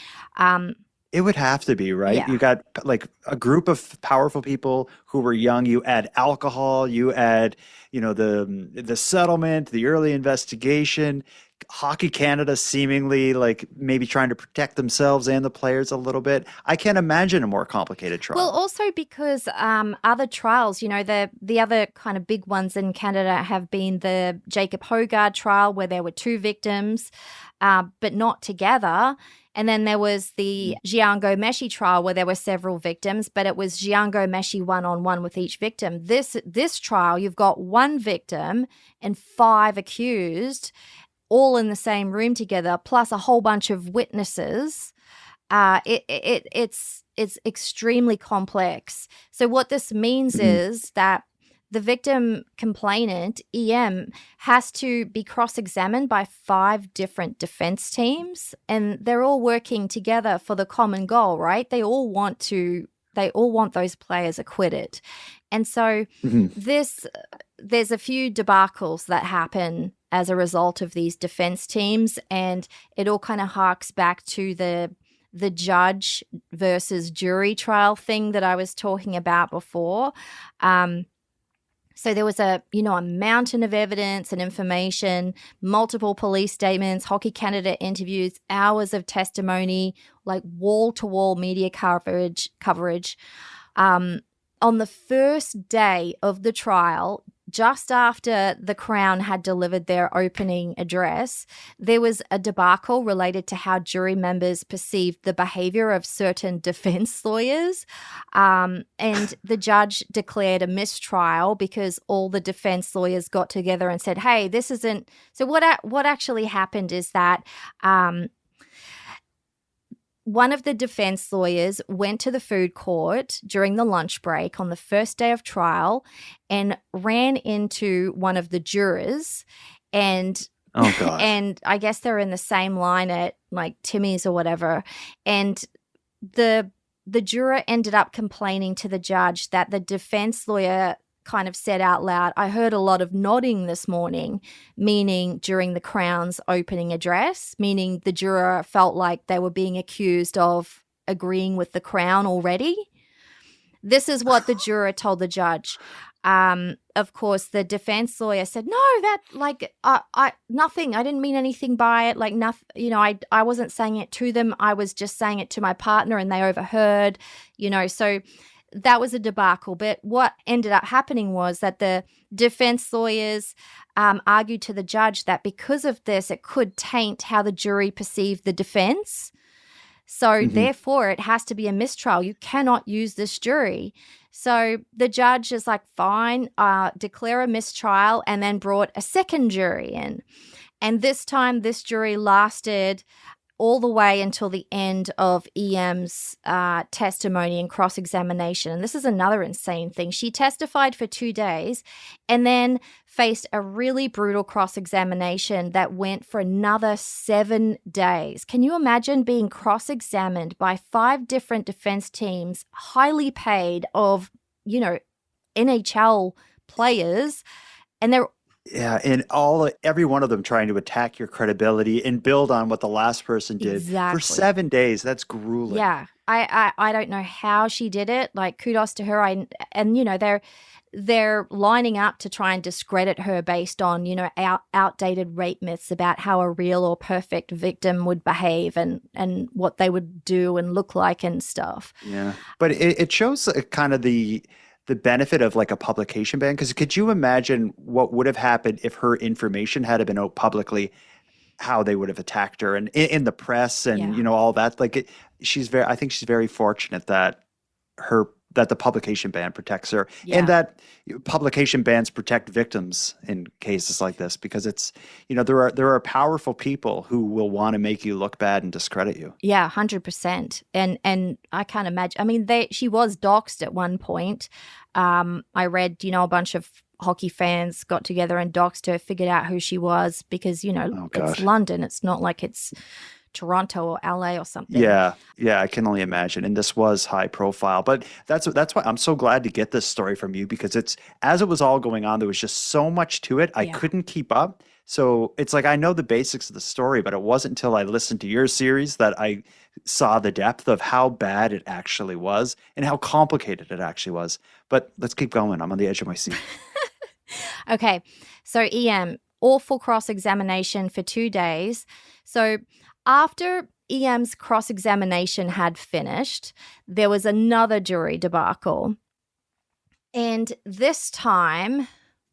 It would have to be, right? Yeah. You got like a group of powerful people who were young. You add alcohol, you add, the settlement, the early investigation, Hockey Canada seemingly like maybe trying to protect themselves and the players a little bit. I can't imagine a more complicated trial. Well, also because other trials, the other kind of big ones in Canada have been the Jacob Hogard trial where there were 2 victims, but not together. And then there was the Jiango Meshi trial where there were several victims, but it was Jiango Meshi one-on-one with each victim. This trial, you've got 1 victim and 5 accused, all in the same room together, plus a whole bunch of witnesses. It's extremely complex. So what this means is that the victim complainant, EM, has to be cross-examined by 5 different defense teams, and they're all working together for the common goal, right? They all want those players acquitted. And so there's a few debacles that happen as a result of these defense teams, and it all kind of harks back to the judge versus jury trial thing that I was talking about before. So there was a mountain of evidence and information, multiple police statements, Hockey Canada interviews, hours of testimony, like wall-to-wall media coverage. On the first day of the trial, just after the Crown had delivered their opening address, there was a debacle related to how jury members perceived the behavior of certain defense lawyers. And the judge declared a mistrial because all the defense lawyers got together and said, hey, this isn't... So what actually happened is that... one of the defense lawyers went to the food court during the lunch break on the first day of trial and ran into one of the jurors and oh gosh. And I guess they're in the same line at like Timmy's or whatever. And the juror ended up complaining to the judge that the defense lawyer kind of said out loud, I heard a lot of nodding this morning, meaning during the Crown's opening address, meaning the juror felt like they were being accused of agreeing with the Crown already. This is what the juror told the judge. Of course, the defense lawyer said, no, that nothing. I didn't mean anything by it. Like nothing, I wasn't saying it to them. I was just saying it to my partner and they overheard, so that was a debacle. But what ended up happening was that the defense lawyers argued to the judge that because of this, it could taint how the jury perceived the defense. So therefore, it has to be a mistrial. You cannot use this jury. So the judge is like, fine, declare a mistrial, and then brought a second jury in. And this time, this jury lasted all the way until the end of EM's testimony and cross-examination. And this is another insane thing. She testified for 2 days and then faced a really brutal cross-examination that went for another 7 days. Can you imagine being cross-examined by 5 different defense teams, highly paid of, NHL players, and they're Yeah, and every one of them trying to attack your credibility and build on what the last person did for 7 days. That's grueling. Yeah, I don't know how she did it. Like, kudos to her. They're lining up to try and discredit her based on outdated rape myths about how a real or perfect victim would behave and what they would do and look like and stuff. Yeah, but it shows kind of the benefit of like a publication ban, because could you imagine what would have happened if her information had been out publicly how they would have attacked her and in the press and, Yeah. you know, all that. Like I think she's very fortunate that that the publication ban protects her and that publication bans protect victims in cases like this, because it's, you know, there are powerful people who will want to make you look bad and discredit you. Yeah, 100%. And I can't imagine. I mean, she was doxxed at one point. I read, you know, a bunch of hockey fans got together and doxxed her, figured out who she was, because, you know, it's London. It's not like it's Toronto or LA or something. Yeah, I can only imagine. And this was high profile, but that's why I'm so glad to get this story from you, because as it was all going on, there was just so much to it. I couldn't keep up. So it's like I know the basics of the story, but it wasn't until I listened to your series that I saw the depth of how bad it actually was and how complicated it actually was. But let's keep going. I'm on the edge of my seat. Okay, so EM, awful cross-examination for 2 days. So after EM's cross-examination had finished, there was another jury debacle. And this time,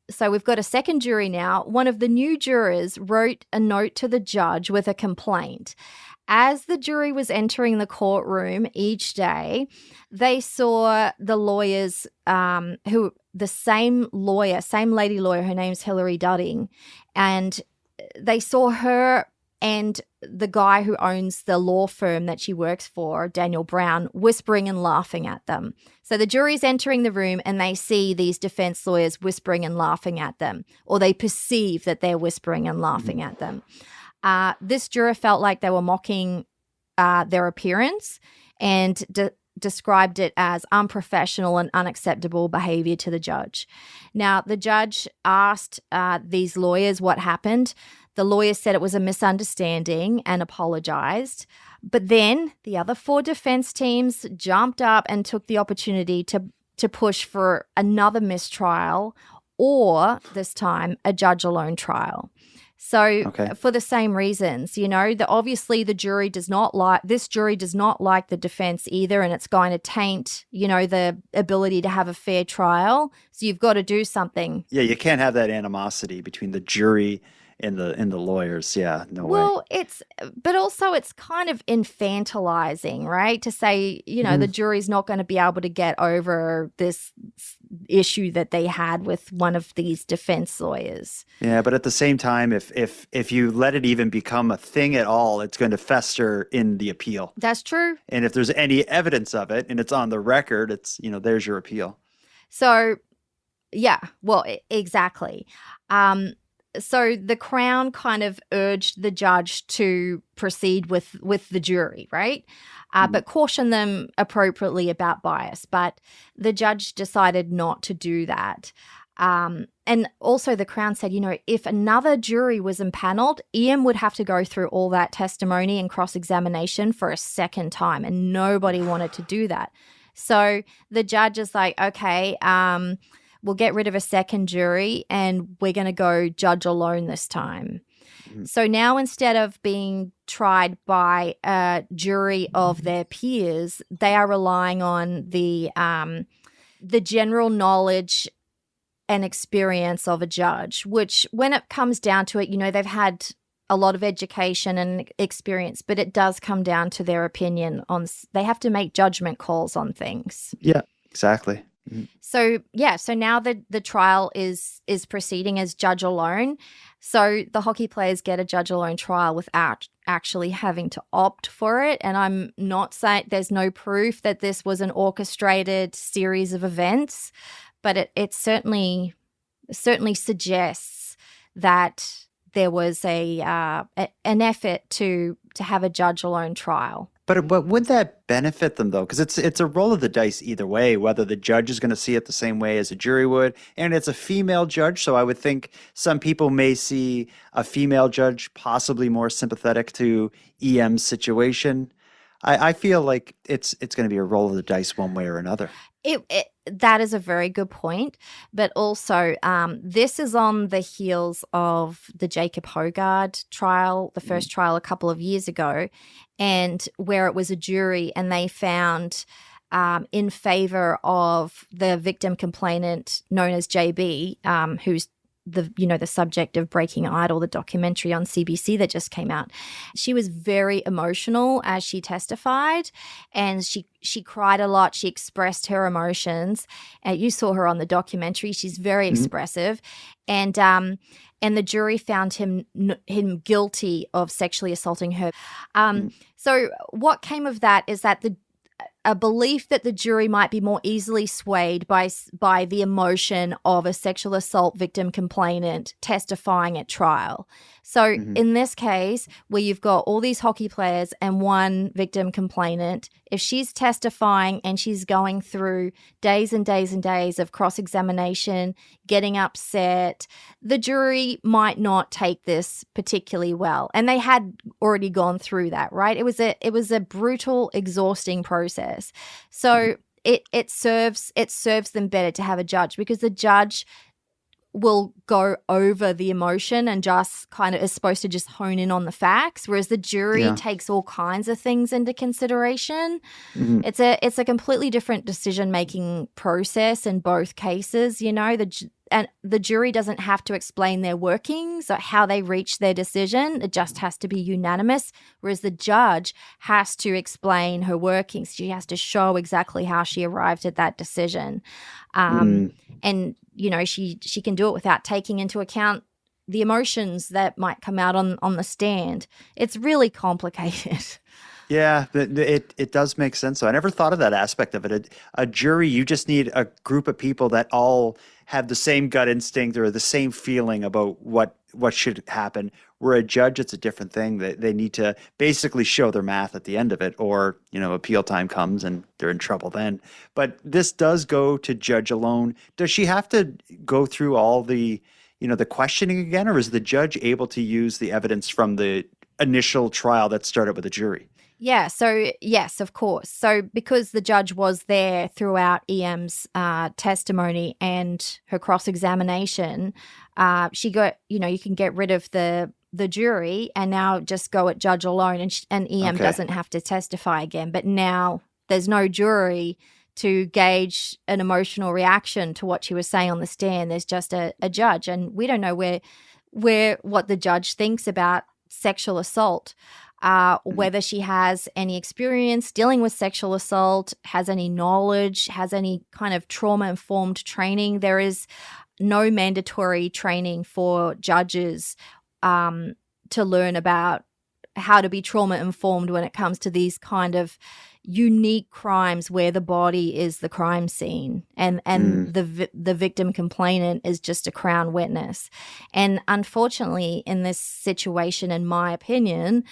so we've got a second jury now. One of the new jurors wrote a note to the judge with a complaint. As the jury was entering the courtroom each day, they saw the lawyers the same lady lawyer, her name's Hilary Dudding, and they saw her and the guy who owns the law firm that she works for, Daniel Brown, whispering and laughing at them. So the jury's entering the room and they see these defense lawyers whispering and laughing at them, or they perceive that they're whispering and laughing at them. This juror felt like they were mocking their appearance and described it as unprofessional and unacceptable behavior to the judge. Now, the judge asked these lawyers what happened. The lawyers said it was a misunderstanding and apologized. But then the other 4 defense teams jumped up and took the opportunity to push for another mistrial, or this time a judge-alone trial. So for the same reasons, you know, obviously the jury does not like the defense either, and it's going to taint, you know, the ability to have a fair trial. So you've got to do something. Yeah, you can't have that animosity between the jury and the lawyers. Yeah, no way. Well, but also it's kind of infantilizing, right? To say, you know, the jury's not going to be able to get over this issue that they had with one of these defense lawyers. Yeah, but at the same time, if you let it even become a thing at all, it's going to fester in the appeal. That's true. And if there's any evidence of it and it's on the record, it's, you know, there's your appeal. So, yeah, well, exactly. So the Crown kind of urged the judge to proceed with the jury, right? But caution them appropriately about bias. But the judge decided not to do that. And also the Crown said, you know, if another jury was impaneled, Ian would have to go through all that testimony and cross-examination for a second time, and nobody wanted to do that. So the judge is like, okay, we'll get rid of a second jury and we're going to go judge alone this time. So now instead of being tried by a jury of their peers, they are relying on the general knowledge and experience of a judge, which when it comes down to it, you know, they've had a lot of education and experience, but it does come down to their opinion on, they have to make judgment calls on things. Yeah, exactly. So now the trial is proceeding as judge alone. So the hockey players get a judge alone trial without actually having to opt for it. And I'm not saying there's no proof that this was an orchestrated series of events, but it certainly suggests that there was an effort to have a judge alone trial. But would that benefit them, though? Because it's a roll of the dice either way, whether the judge is going to see it the same way as a jury would. And it's a female judge, so I would think some people may see a female judge possibly more sympathetic to EM's situation. I feel like it's going to be a roll of the dice one way or another. That is a very good point. But also, this is on the heels of the Jacob Hogard trial, the first trial a couple of years ago, and where it was a jury and they found in favor of the victim complainant known as JB, who's the subject of Breaking Idol, the documentary on CBC that just came out. She was very emotional as she testified, and she cried a lot. She expressed her emotions. You saw her on the documentary. She's very expressive, and the jury found him guilty of sexually assaulting her. So what came of that is that a belief that the jury might be more easily swayed by the emotion of a sexual assault victim complainant testifying at trial. So in this case, where you've got all these hockey players and one victim complainant, if she's testifying and she's going through days and days and days of cross-examination, getting upset, the jury might not take this particularly well. And they had already gone through that, right? It was a brutal, exhausting process. So it serves them better to have a judge, because the judge will go over the emotion and just kind of is supposed to just hone in on the facts, whereas the jury takes all kinds of things into consideration. It's a completely different decision-making process in both cases, you know. The jury doesn't have to explain their workings or how they reach their decision. It just has to be unanimous, whereas the judge has to explain her workings. She has to show exactly how she arrived at that decision. And, you know, she can do it without taking into account the emotions that might come out on the stand. It's really complicated. Yeah, it does make sense. So I never thought of that aspect of it. A jury, you just need a group of people that all have the same gut instinct or the same feeling about what should happen. Where a judge, it's a different thing. They need to basically show their math at the end of it, or, you know, appeal time comes and they're in trouble then. But this does go to judge alone. Does she have to go through all the, you know, the questioning again, or is the judge able to use the evidence from the initial trial that started with a jury? Yeah, so yes, of course. So because the judge was there throughout EM's testimony and her cross-examination, you can get rid of the jury and now just go at judge alone, and EM doesn't have to testify again. But now there's no jury to gauge an emotional reaction to what she was saying on the stand. There's just a judge, and we don't know what the judge thinks about sexual assault. Whether she has any experience dealing with sexual assault, has any knowledge, has any kind of trauma-informed training. There is no mandatory training for judges to learn about how to be trauma-informed when it comes to these kind of unique crimes where the body is the crime scene and the victim complainant is just a crown witness. And unfortunately, in this situation, in my opinion,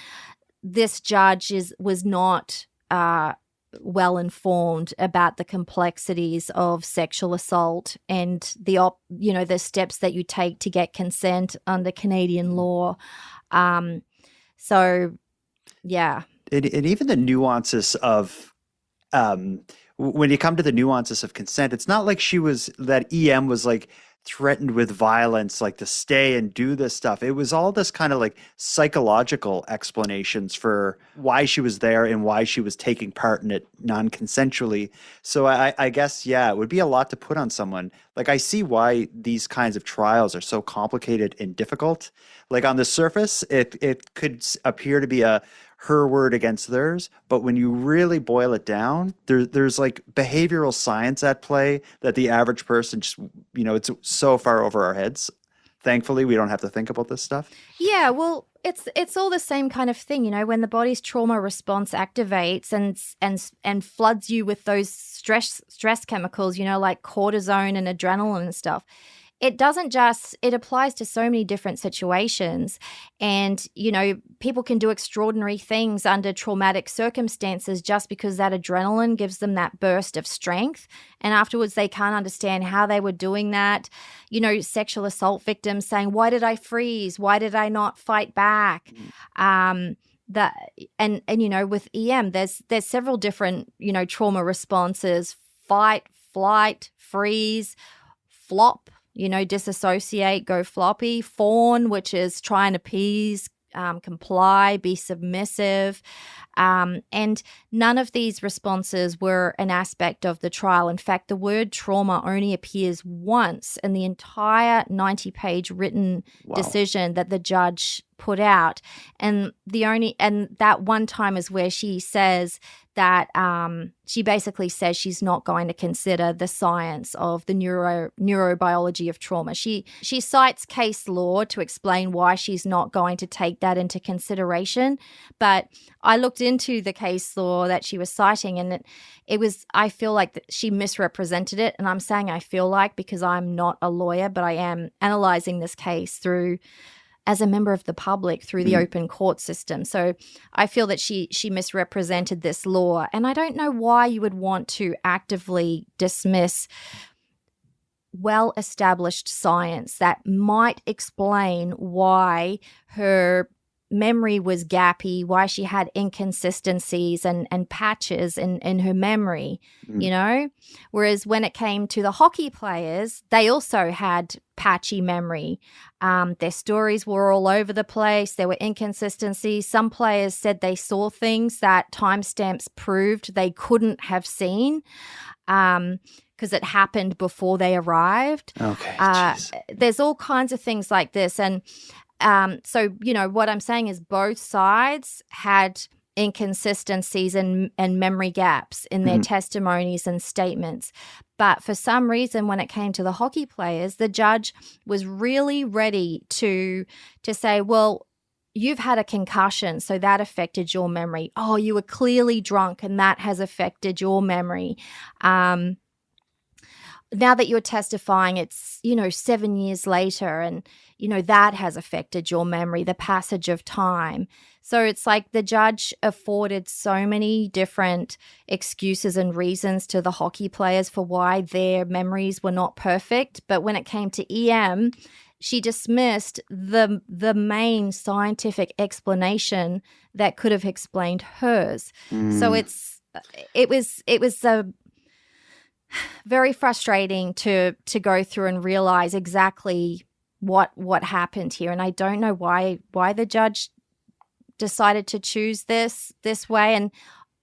this judge was not well informed about the complexities of sexual assault and the steps that you take to get consent under Canadian law. So, yeah. And even the nuances of when you come to the nuances of consent, it's not like that EM was like threatened with violence, like to stay and do this stuff. It was all this kind of like psychological explanations for why she was there and why she was taking part in it non-consensually. So I guess, yeah, it would be a lot to put on someone. Like, I see why these kinds of trials are so complicated and difficult. Like, on the surface, it could appear to be her word against theirs, but when you really boil it down, there's like behavioral science at play that the average person just, you know, it's so far over our heads. Thankfully, we don't have to think about this stuff. Yeah, well, it's all the same kind of thing, you know, when the body's trauma response activates and floods you with those stress chemicals, you know, like cortisone and adrenaline and stuff. It applies to so many different situations. And, you know, people can do extraordinary things under traumatic circumstances just because that adrenaline gives them that burst of strength. And afterwards, they can't understand how they were doing that. You know, sexual assault victims saying, why did I freeze? Why did I not fight back? And you know, with EM, there's several different, you know, trauma responses: fight, flight, freeze, flop. You know, disassociate, go floppy. Fawn, which is try and appease, comply, be submissive. And none of these responses were an aspect of the trial. In fact, the word trauma only appears once in the entire 90-page written decision that the judge put out. And that one time is where she says that she basically says she's not going to consider the science of the neurobiology of trauma. She cites case law to explain why she's not going to take that into consideration. But I looked into the case law that she was citing, and I feel like she misrepresented it. And I'm saying I feel like because I'm not a lawyer, but I am analyzing this case as a member of the public through the open court system. So I feel that she misrepresented this law. And I don't know why you would want to actively dismiss well-established science that might explain why her memory was gappy, why she had inconsistencies and patches in her memory, you know? Whereas when it came to the hockey players, they also had patchy memory. Their stories were all over the place. There were inconsistencies. Some players said they saw things that timestamps proved they couldn't have seen because it happened before they arrived. Okay. There's all kinds of things like this. And so, you know, what I'm saying is both sides had inconsistencies and memory gaps in their testimonies and statements. But for some reason, when it came to the hockey players, the judge was really ready to say, well, you've had a concussion, so that affected your memory. Oh, you were clearly drunk and that has affected your memory. Now that you're testifying, it's, 7 years later and, that has affected your memory, the passage of time. So it's like the judge afforded so many different excuses and reasons to the hockey players for why their memories were not perfect. But when it came to EM, she dismissed the main scientific explanation that could have explained hers. So it was very frustrating to go through and realize exactly what happened here. And I don't know why the judge decided to choose this way. And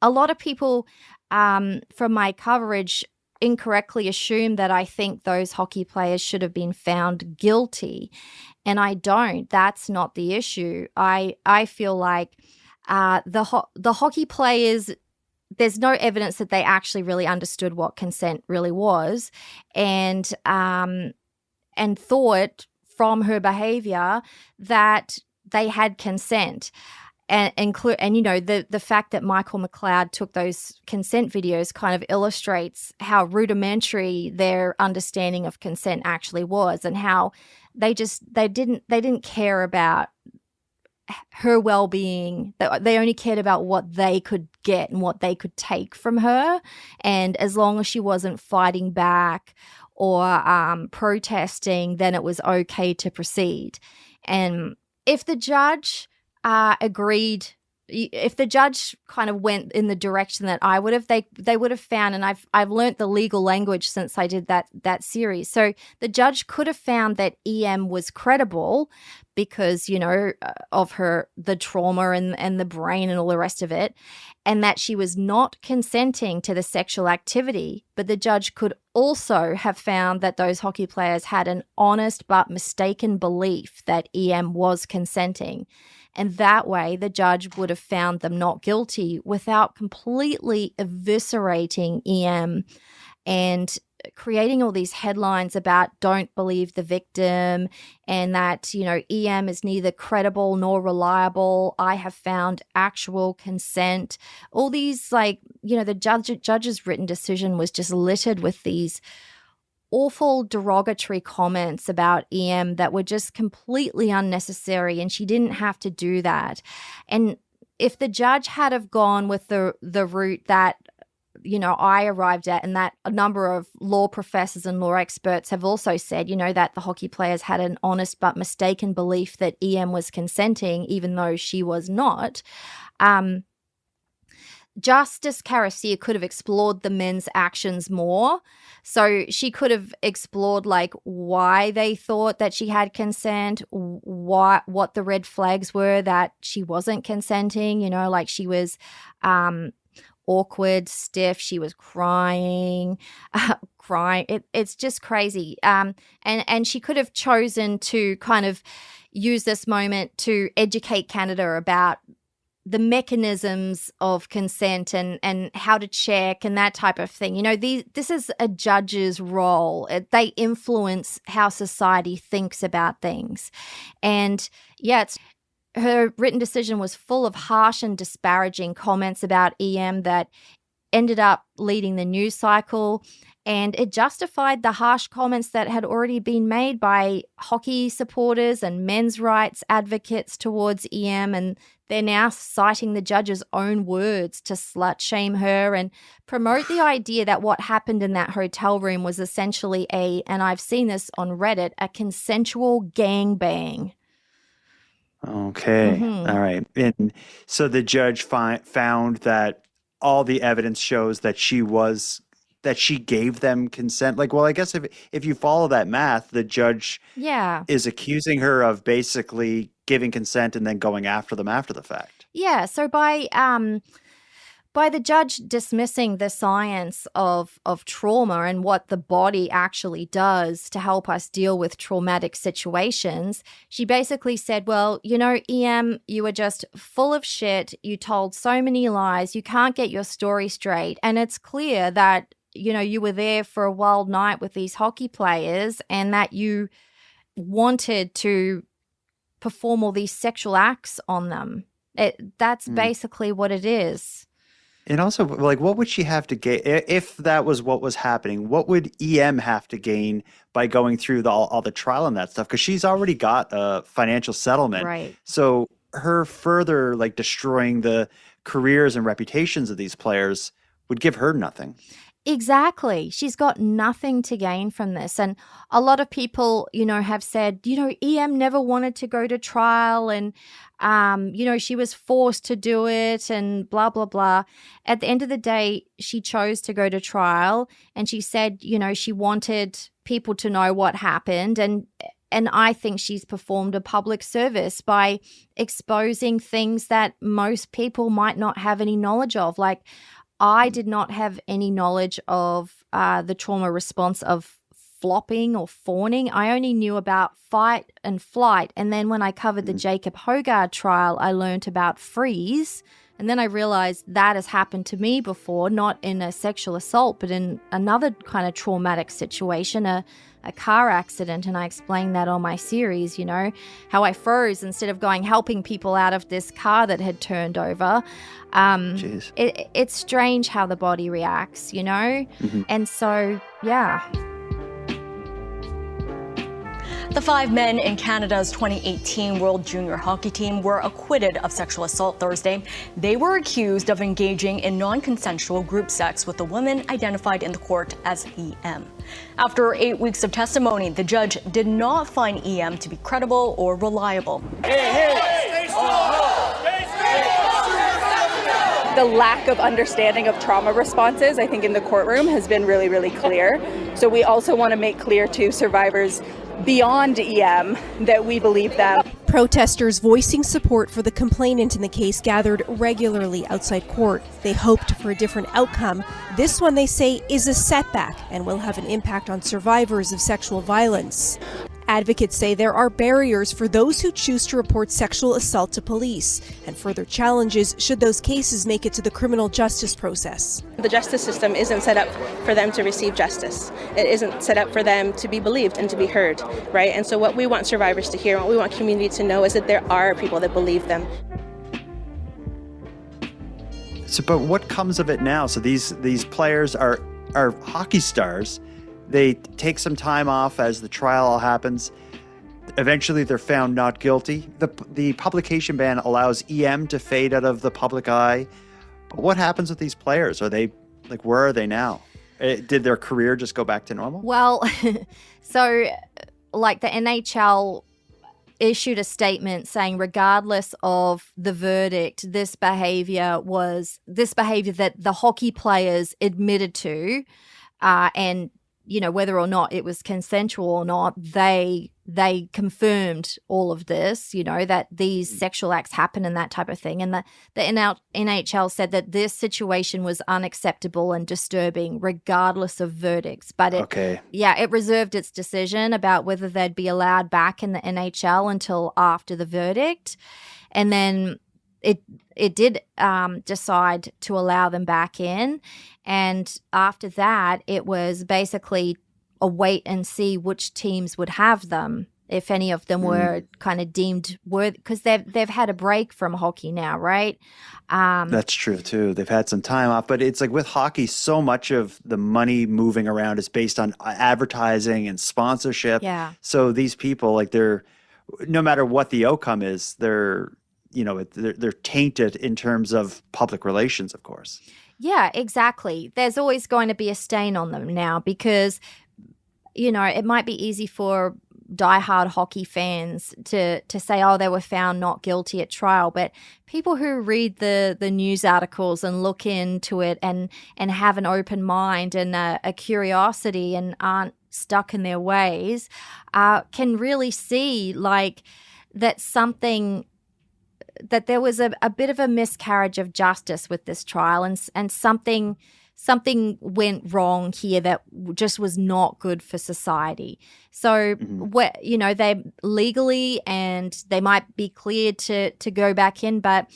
a lot of people from my coverage incorrectly assume that I think those hockey players should have been found guilty. And I don't. That's not the issue. I feel like the hockey players, there's no evidence that they actually really understood what consent really was and thought from her behavior that they had consent. And the fact that Michael McLeod took those consent videos kind of illustrates how rudimentary their understanding of consent actually was, and how they didn't care about her well-being. They only cared about what they could get and what they could take from her, and as long as she wasn't fighting back or protesting, then it was okay to proceed. And if the judge agreed, if the judge kind of went in the direction that I would have, they would have found, and I've learnt the legal language since I did that series. So the judge could have found that EM was credible because, of the trauma and the brain and all the rest of it, and that she was not consenting to the sexual activity. But the judge could also have found that those hockey players had an honest but mistaken belief that EM was consenting. And that way, the judge would have found them not guilty without completely eviscerating EM and creating all these headlines about don't believe the victim and that, EM is neither credible nor reliable. I have found actual consent. All these, the judge's written decision was just littered with these awful derogatory comments about EM that were just completely unnecessary, and she didn't have to do that. And if the judge had have gone with the route that I arrived at, and that a number of law professors and law experts have also said, that the hockey players had an honest but mistaken belief that EM was consenting, even though she was not, Justice Karasir could have explored the men's actions more. So she could have explored like why they thought that she had consent, what the red flags were that she wasn't consenting, you know, like she was awkward, stiff, she was crying. It's just crazy. And she could have chosen to kind of use this moment to educate Canada about the mechanisms of consent and how to check and that type of thing. You know, this is a judge's role. They influence how society thinks about things. And yeah, her written decision was full of harsh and disparaging comments about EM that ended up leading the news cycle. And it justified the harsh comments that had already been made by hockey supporters and men's rights advocates towards EM. And they're now citing the judge's own words to slut shame her and promote the idea that what happened in that hotel room was essentially and I've seen this on Reddit, a consensual gangbang. Okay. All right. And so the judge found that all the evidence shows that she gave them consent. Like, well, I guess if you follow that math, the judge is accusing her of basically giving consent and then going after them after the fact. Yeah. So by the judge dismissing the science of trauma and what the body actually does to help us deal with traumatic situations, she basically said, well, you know, EM, you were just full of shit. You told so many lies. You can't get your story straight. And it's clear that, you know, you were there for a wild night with these hockey players and that you wanted to perform all these sexual acts on them. That's basically what it is. And also, like, what would she have to gain if that was what was happening? What would EM have to gain by going through all the trial and that stuff? Because she's already got a financial settlement. Right. So her further, like, destroying the careers and reputations of these players would give her nothing. Exactly. She's got nothing to gain from this. And a lot of people, you know, have said, you know, EM never wanted to go to trial and, you know, she was forced to do it and blah, blah, blah. At the end of the day, she chose to go to trial and she said, you know, she wanted people to know what happened. And I think she's performed a public service by exposing things that most people might not have any knowledge of. Like, I did not have any knowledge of the trauma response of flopping or fawning. I only knew about fight and flight. And then when I covered the Jacob Hogard trial, I learned about freeze. And then I realized that has happened to me before, not in a sexual assault, but in another kind of traumatic situation, a car accident. And I explained that on my series, you know, how I froze instead of helping people out of this car that had turned over. It's strange how the body reacts, you know? And so, yeah. The 5 men in Canada's 2018 World Junior Hockey Team were acquitted of sexual assault Thursday. They were accused of engaging in non-consensual group sex with a woman identified in the court as EM. After 8 weeks of testimony, the judge did not find EM to be credible or reliable. The lack of understanding of trauma responses, I think, in the courtroom has been really, really clear. So we also want to make clear to survivors beyond EM that we believe them. Protesters voicing support for the complainant in the case gathered regularly outside court. They hoped for a different outcome. This one, they say, is a setback and will have an impact on survivors of sexual violence. Advocates say there are barriers for those who choose to report sexual assault to police, and further challenges should those cases make it to the criminal justice process. The justice system isn't set up for them to receive justice. It isn't set up for them to be believed and to be heard, right? And so what we want survivors to hear, what we want community to know is that there are people that believe them. So, but what comes of it now? So these players are hockey stars. They take some time off as the trial all happens. Eventually, they're found not guilty. The publication ban allows EM to fade out of the public eye. But what happens with these players? Are they, like, where are they now? Did their career just go back to normal? Well, so, like, the NHL issued a statement saying, regardless of the verdict, this behavior that the hockey players admitted to, and whether or not it was consensual or not, they confirmed all of this, that these sexual acts happen and that type of thing. And the NHL said that this situation was unacceptable and disturbing regardless of verdicts. But it reserved its decision about whether they'd be allowed back in the NHL until after the verdict. And then it did decide to allow them back in. And after that, it was basically a wait and see which teams would have them, if any of them were kind of deemed worthy, because they've had a break from hockey now, right? That's true too. They've had some time off, but it's like with hockey, so much of the money moving around is based on advertising and sponsorship. Yeah. So these people, like, they're, no matter what the outcome is, they're tainted in terms of public relations, of course. Yeah, exactly. There's always going to be a stain on them now because, it might be easy for diehard hockey fans to say, oh, they were found not guilty at trial. But people who read the news articles and look into it and have an open mind and a curiosity and aren't stuck in their ways can really see that there was a bit of a miscarriage of justice with this trial and something went wrong here that just was not good for society. So, they legally and they might be cleared to go back in, but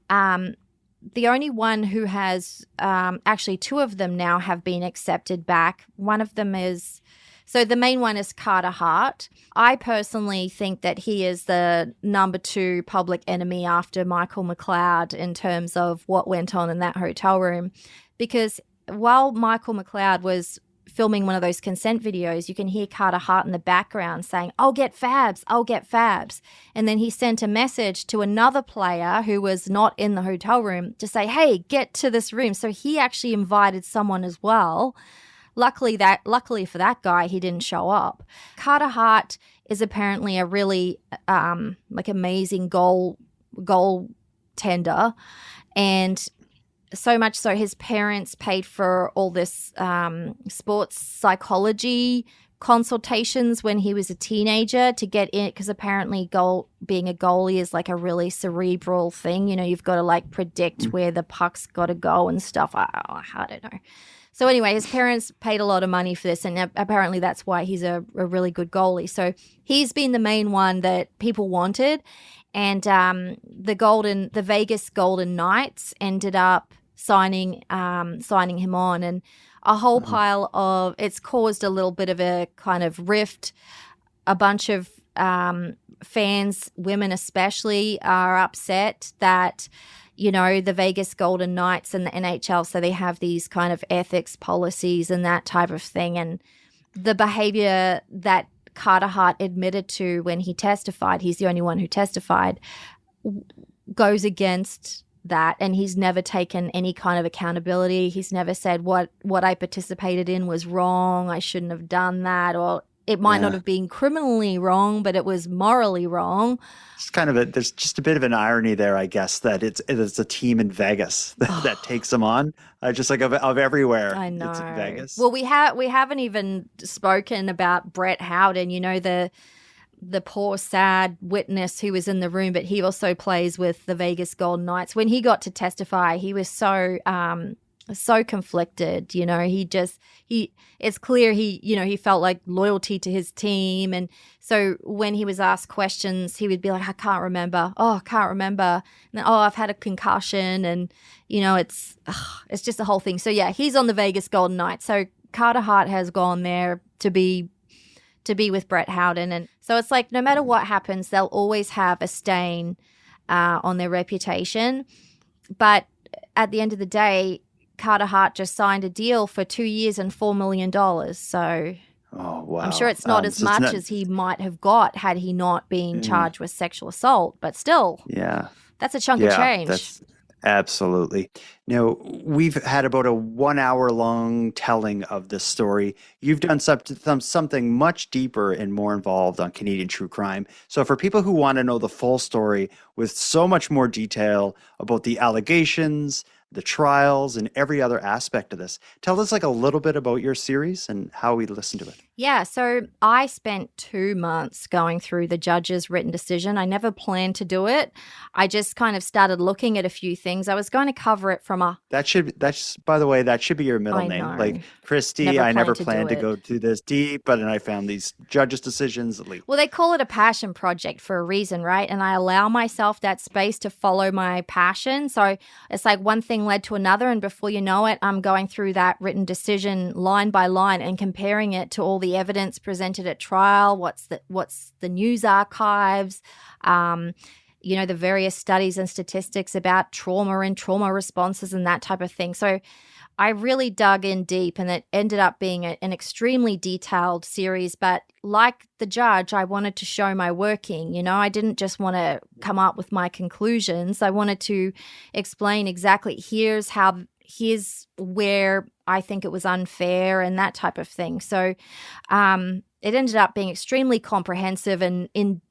the only one who has, actually two of them now have been accepted back. One of them is, so the main one is Carter Hart. I personally think that he is the number 2 public enemy after Michael McLeod in terms of what went on in that hotel room. Because while Michael McLeod was filming one of those consent videos, you can hear Carter Hart in the background saying, I'll get fabs. And then he sent a message to another player who was not in the hotel room to say, hey, get to this room. So he actually invited someone as well. Luckily for that guy, he didn't show up. Carter Hart is apparently a really amazing goal tender, and so much so his parents paid for all this sports psychology consultations when he was a teenager to get in, because apparently being a goalie is like a really cerebral thing. You've got to predict where the puck's got to go and stuff. I don't know. So anyway, his parents paid a lot of money for this, and apparently that's why he's a really good goalie. So he's been the main one that people wanted, and the Vegas Golden Knights ended up signing him on, and a whole pile of, it's caused a little bit of a kind of rift. A bunch of fans, women especially, are upset that the Vegas Golden Knights and the NHL, so they have these kind of ethics policies and that type of thing. And the behavior that Carter Hart admitted to when he testified, he's the only one who testified, goes against that. And he's never taken any kind of accountability. He's never said what I participated in was wrong, I shouldn't have done that, or it might not have been criminally wrong, but it was morally wrong. It's kind of there's just a bit of an irony there, I guess, that it's a team in Vegas that takes them on, just like of everywhere. I know. It's in Vegas. Well, we haven't even spoken about Brett Howden, the poor, sad witness who was in the room, but he also plays with the Vegas Golden Knights. When he got to testify, he was so conflicted. It's clear he felt like loyalty to his team. And so when he was asked questions, he would be like, I can't remember. Oh, I can't remember. And then, I've had a concussion. And, it's just a whole thing. So yeah, he's on the Vegas Golden Knights. So Carter Hart has gone there to be with Brett Howden. And so it's like, no matter what happens, they'll always have a stain on their reputation. But at the end of the day, Carter Hart just signed a deal for 2 years and $4 million. So wow. I'm sure it's not as much as he might have got had he not been charged with sexual assault, but still, that's a chunk of change. Absolutely. Now, we've had about a 1 hour long telling of this story. You've done something much deeper and more involved on Canadian true crime. So, for people who want to know the full story with so much more detail about the allegations, the trials, and every other aspect of this, tell us like a little bit about your series and how we listen to it. Yeah, so I spent 2 months going through the judge's written decision. I never planned to do it. I just kind of started looking at a few things. I was going to cover it from a... That's by the way, that should be your middle I name. know. Like Kristi, Never I never planned to planned do to it. go to this deep, but then I found these judges' decisions. Well, they call it a passion project for a reason, right? And I allow myself that space to follow my passion. So it's like one thing led to another, and before you know it, I'm going through that written decision line by line and comparing it to all the evidence presented at trial. What's the news archives? The various studies and statistics about trauma and trauma responses and that type of thing. So I really dug in deep, and it ended up being an extremely detailed series. But like the judge, I wanted to show my working. I didn't just want to come up with my conclusions. I wanted to explain exactly here's where I think it was unfair and that type of thing. So it ended up being extremely comprehensive and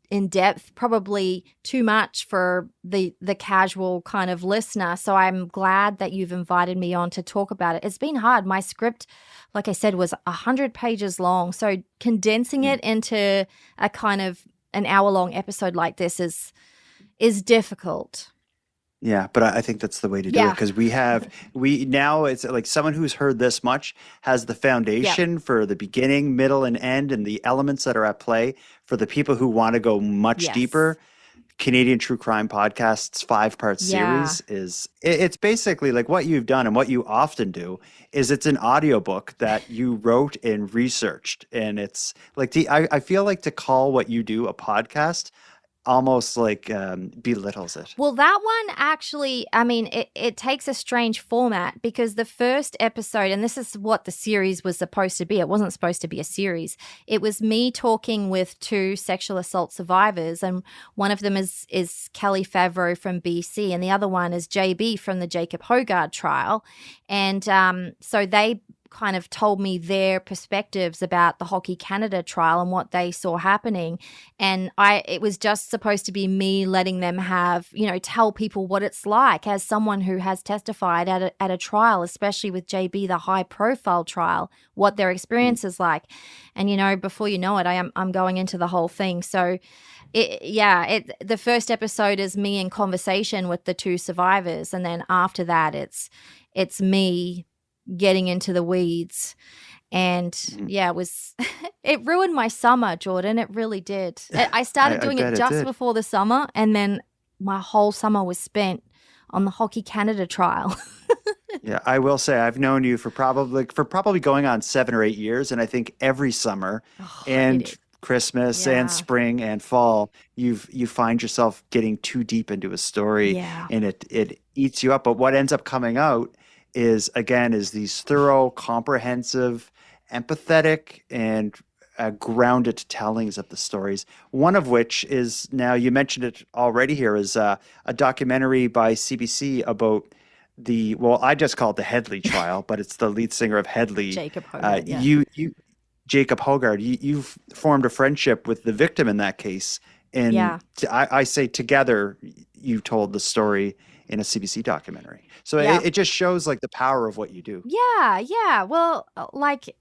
in depth, probably too much for the casual kind of listener. So I'm glad that you've invited me on to talk about it. It's been hard. My script, like I said, was 100 pages long. So condensing it into a kind of an hour-long episode like this is difficult. Yeah, but I think that's the way to do it, because now it's like someone who's heard this much has the foundation for the beginning, middle, and end, and the elements that are at play for the people who want to go much deeper. Canadian True Crime Podcast's 5-part series it's basically like what you've done and what you often do is it's an audiobook that you wrote and researched. And it's like I feel like to call what you do a podcast almost like belittles it. Well, that one actually, it takes a strange format, because the first episode, and this is what the series was supposed to be. It wasn't supposed to be a series. It was me talking with 2 sexual assault survivors, and one of them is Kelly Favreau from BC, and the other one is JB from the Jacob Hogard trial. And so they kind of told me their perspectives about the Hockey Canada trial and what they saw happening. And it was just supposed to be me letting them have, tell people what it's like as someone who has testified at a trial, especially with JB, the high profile trial, what their experience is like. And, before you know it, I'm going into the whole thing. So the first episode is me in conversation with the 2 survivors. And then after that, it's me getting into the weeds. And it ruined my summer, Jordan. It really did. I started doing it just before the summer, and then my whole summer was spent on the Hockey Canada trial. Yeah, I will say I've known you for probably going on 7 or 8 years, and I think every summer and Christmas and spring and fall, you find yourself getting too deep into a story, and it eats you up. But what ends up coming out is these thorough, comprehensive, empathetic, and grounded tellings of the stories. One of which is, now you mentioned it already here, is a documentary by CBC about I just call it the Headley trial, but it's the lead singer of Headley. Jacob Hogard, Jacob Hogard, you've formed a friendship with the victim in that case. And I say together, you told the story in a CBC documentary. So it just shows like the power of what you do. Yeah. Well, like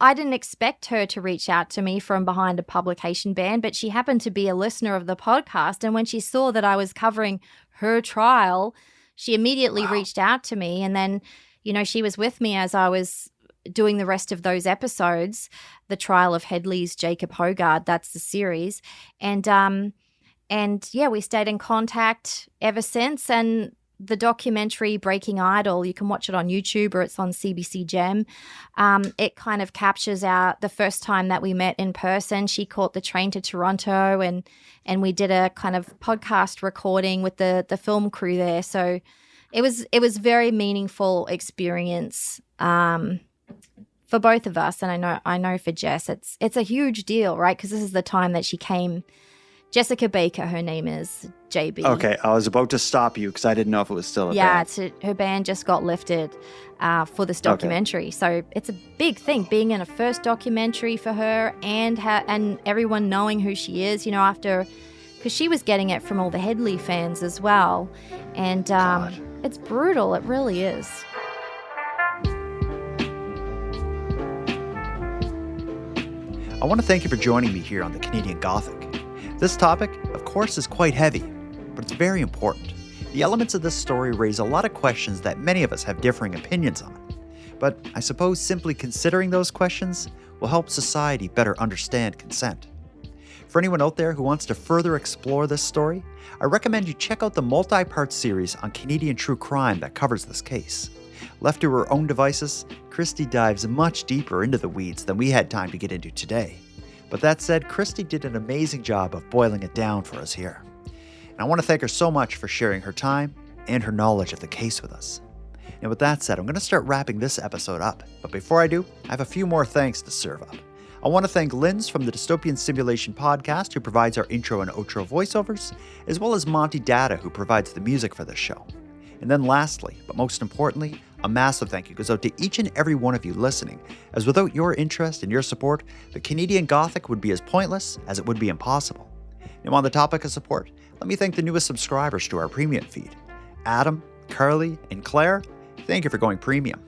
I didn't expect her to reach out to me from behind a publication ban, but she happened to be a listener of the podcast. And when she saw that I was covering her trial, she immediately reached out to me. And then, she was with me as I was doing the rest of those episodes, the trial of Headley's Jacob Hogard, that's the series. And we stayed in contact ever since. And the documentary Breaking Idol, you can watch it on YouTube or it's on CBC Gem. It kind of captures the first time that we met in person. She caught the train to Toronto, and we did a kind of podcast recording with the film crew there. So it was very meaningful experience for both of us, and I know for Jess, it's a huge deal, right? Because this is the time that she came Jessica Baker, her name is, JB. Okay, I was about to stop you because I didn't know if it was still a band. Her band just got lifted for this documentary. Okay. So it's a big thing, being in a first documentary for her and everyone knowing who she is, you know, after, because she was getting it from all the Headley fans as well. And it's brutal, it really is. I want to thank you for joining me here on the Canadian Gothic. This topic, of course, is quite heavy, but it's very important. The elements of this story raise a lot of questions that many of us have differing opinions on. But I suppose simply considering those questions will help society better understand consent. For anyone out there who wants to further explore this story, I recommend you check out the multi-part series on Canadian true crime that covers this case. Left to her own devices, Kristi dives much deeper into the weeds than we had time to get into today. But that said, Kristi did an amazing job of boiling it down for us here. And I want to thank her so much for sharing her time and her knowledge of the case with us. And with that said, I'm going to start wrapping this episode up. But before I do, I have a few more thanks to serve up. I want to thank Linz from the Dystopian Simulation podcast, who provides our intro and outro voiceovers, as well as Monty Datta, who provides the music for this show. And then lastly, but most importantly, a massive thank you goes out to each and every one of you listening, as without your interest and your support, the Canadian Gothic would be as pointless as it would be impossible. Now on the topic of support, let me thank the newest subscribers to our premium feed. Adam, Carly, and Claire, thank you for going premium.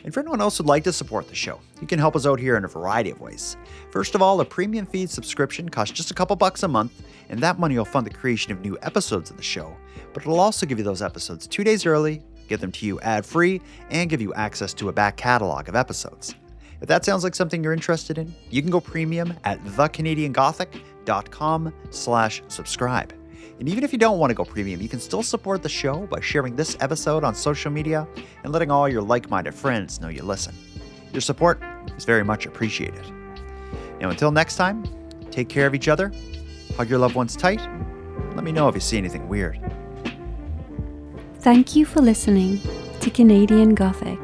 And for anyone else who'd like to support the show, you can help us out here in a variety of ways. First of all, a premium feed subscription costs just a couple bucks a month, and that money will fund the creation of new episodes of the show, but it'll also give you those episodes 2 days early, give them to you ad-free, and give you access to a back catalog of episodes. If that sounds like something you're interested in, you can go premium at thecanadiangothic.com/subscribe. And even if you don't want to go premium, you can still support the show by sharing this episode on social media and letting all your like-minded friends know you listen. Your support is very much appreciated. Now until next time, take care of each other, hug your loved ones tight, let me know if you see anything weird. Thank you for listening to Canadian Gothic.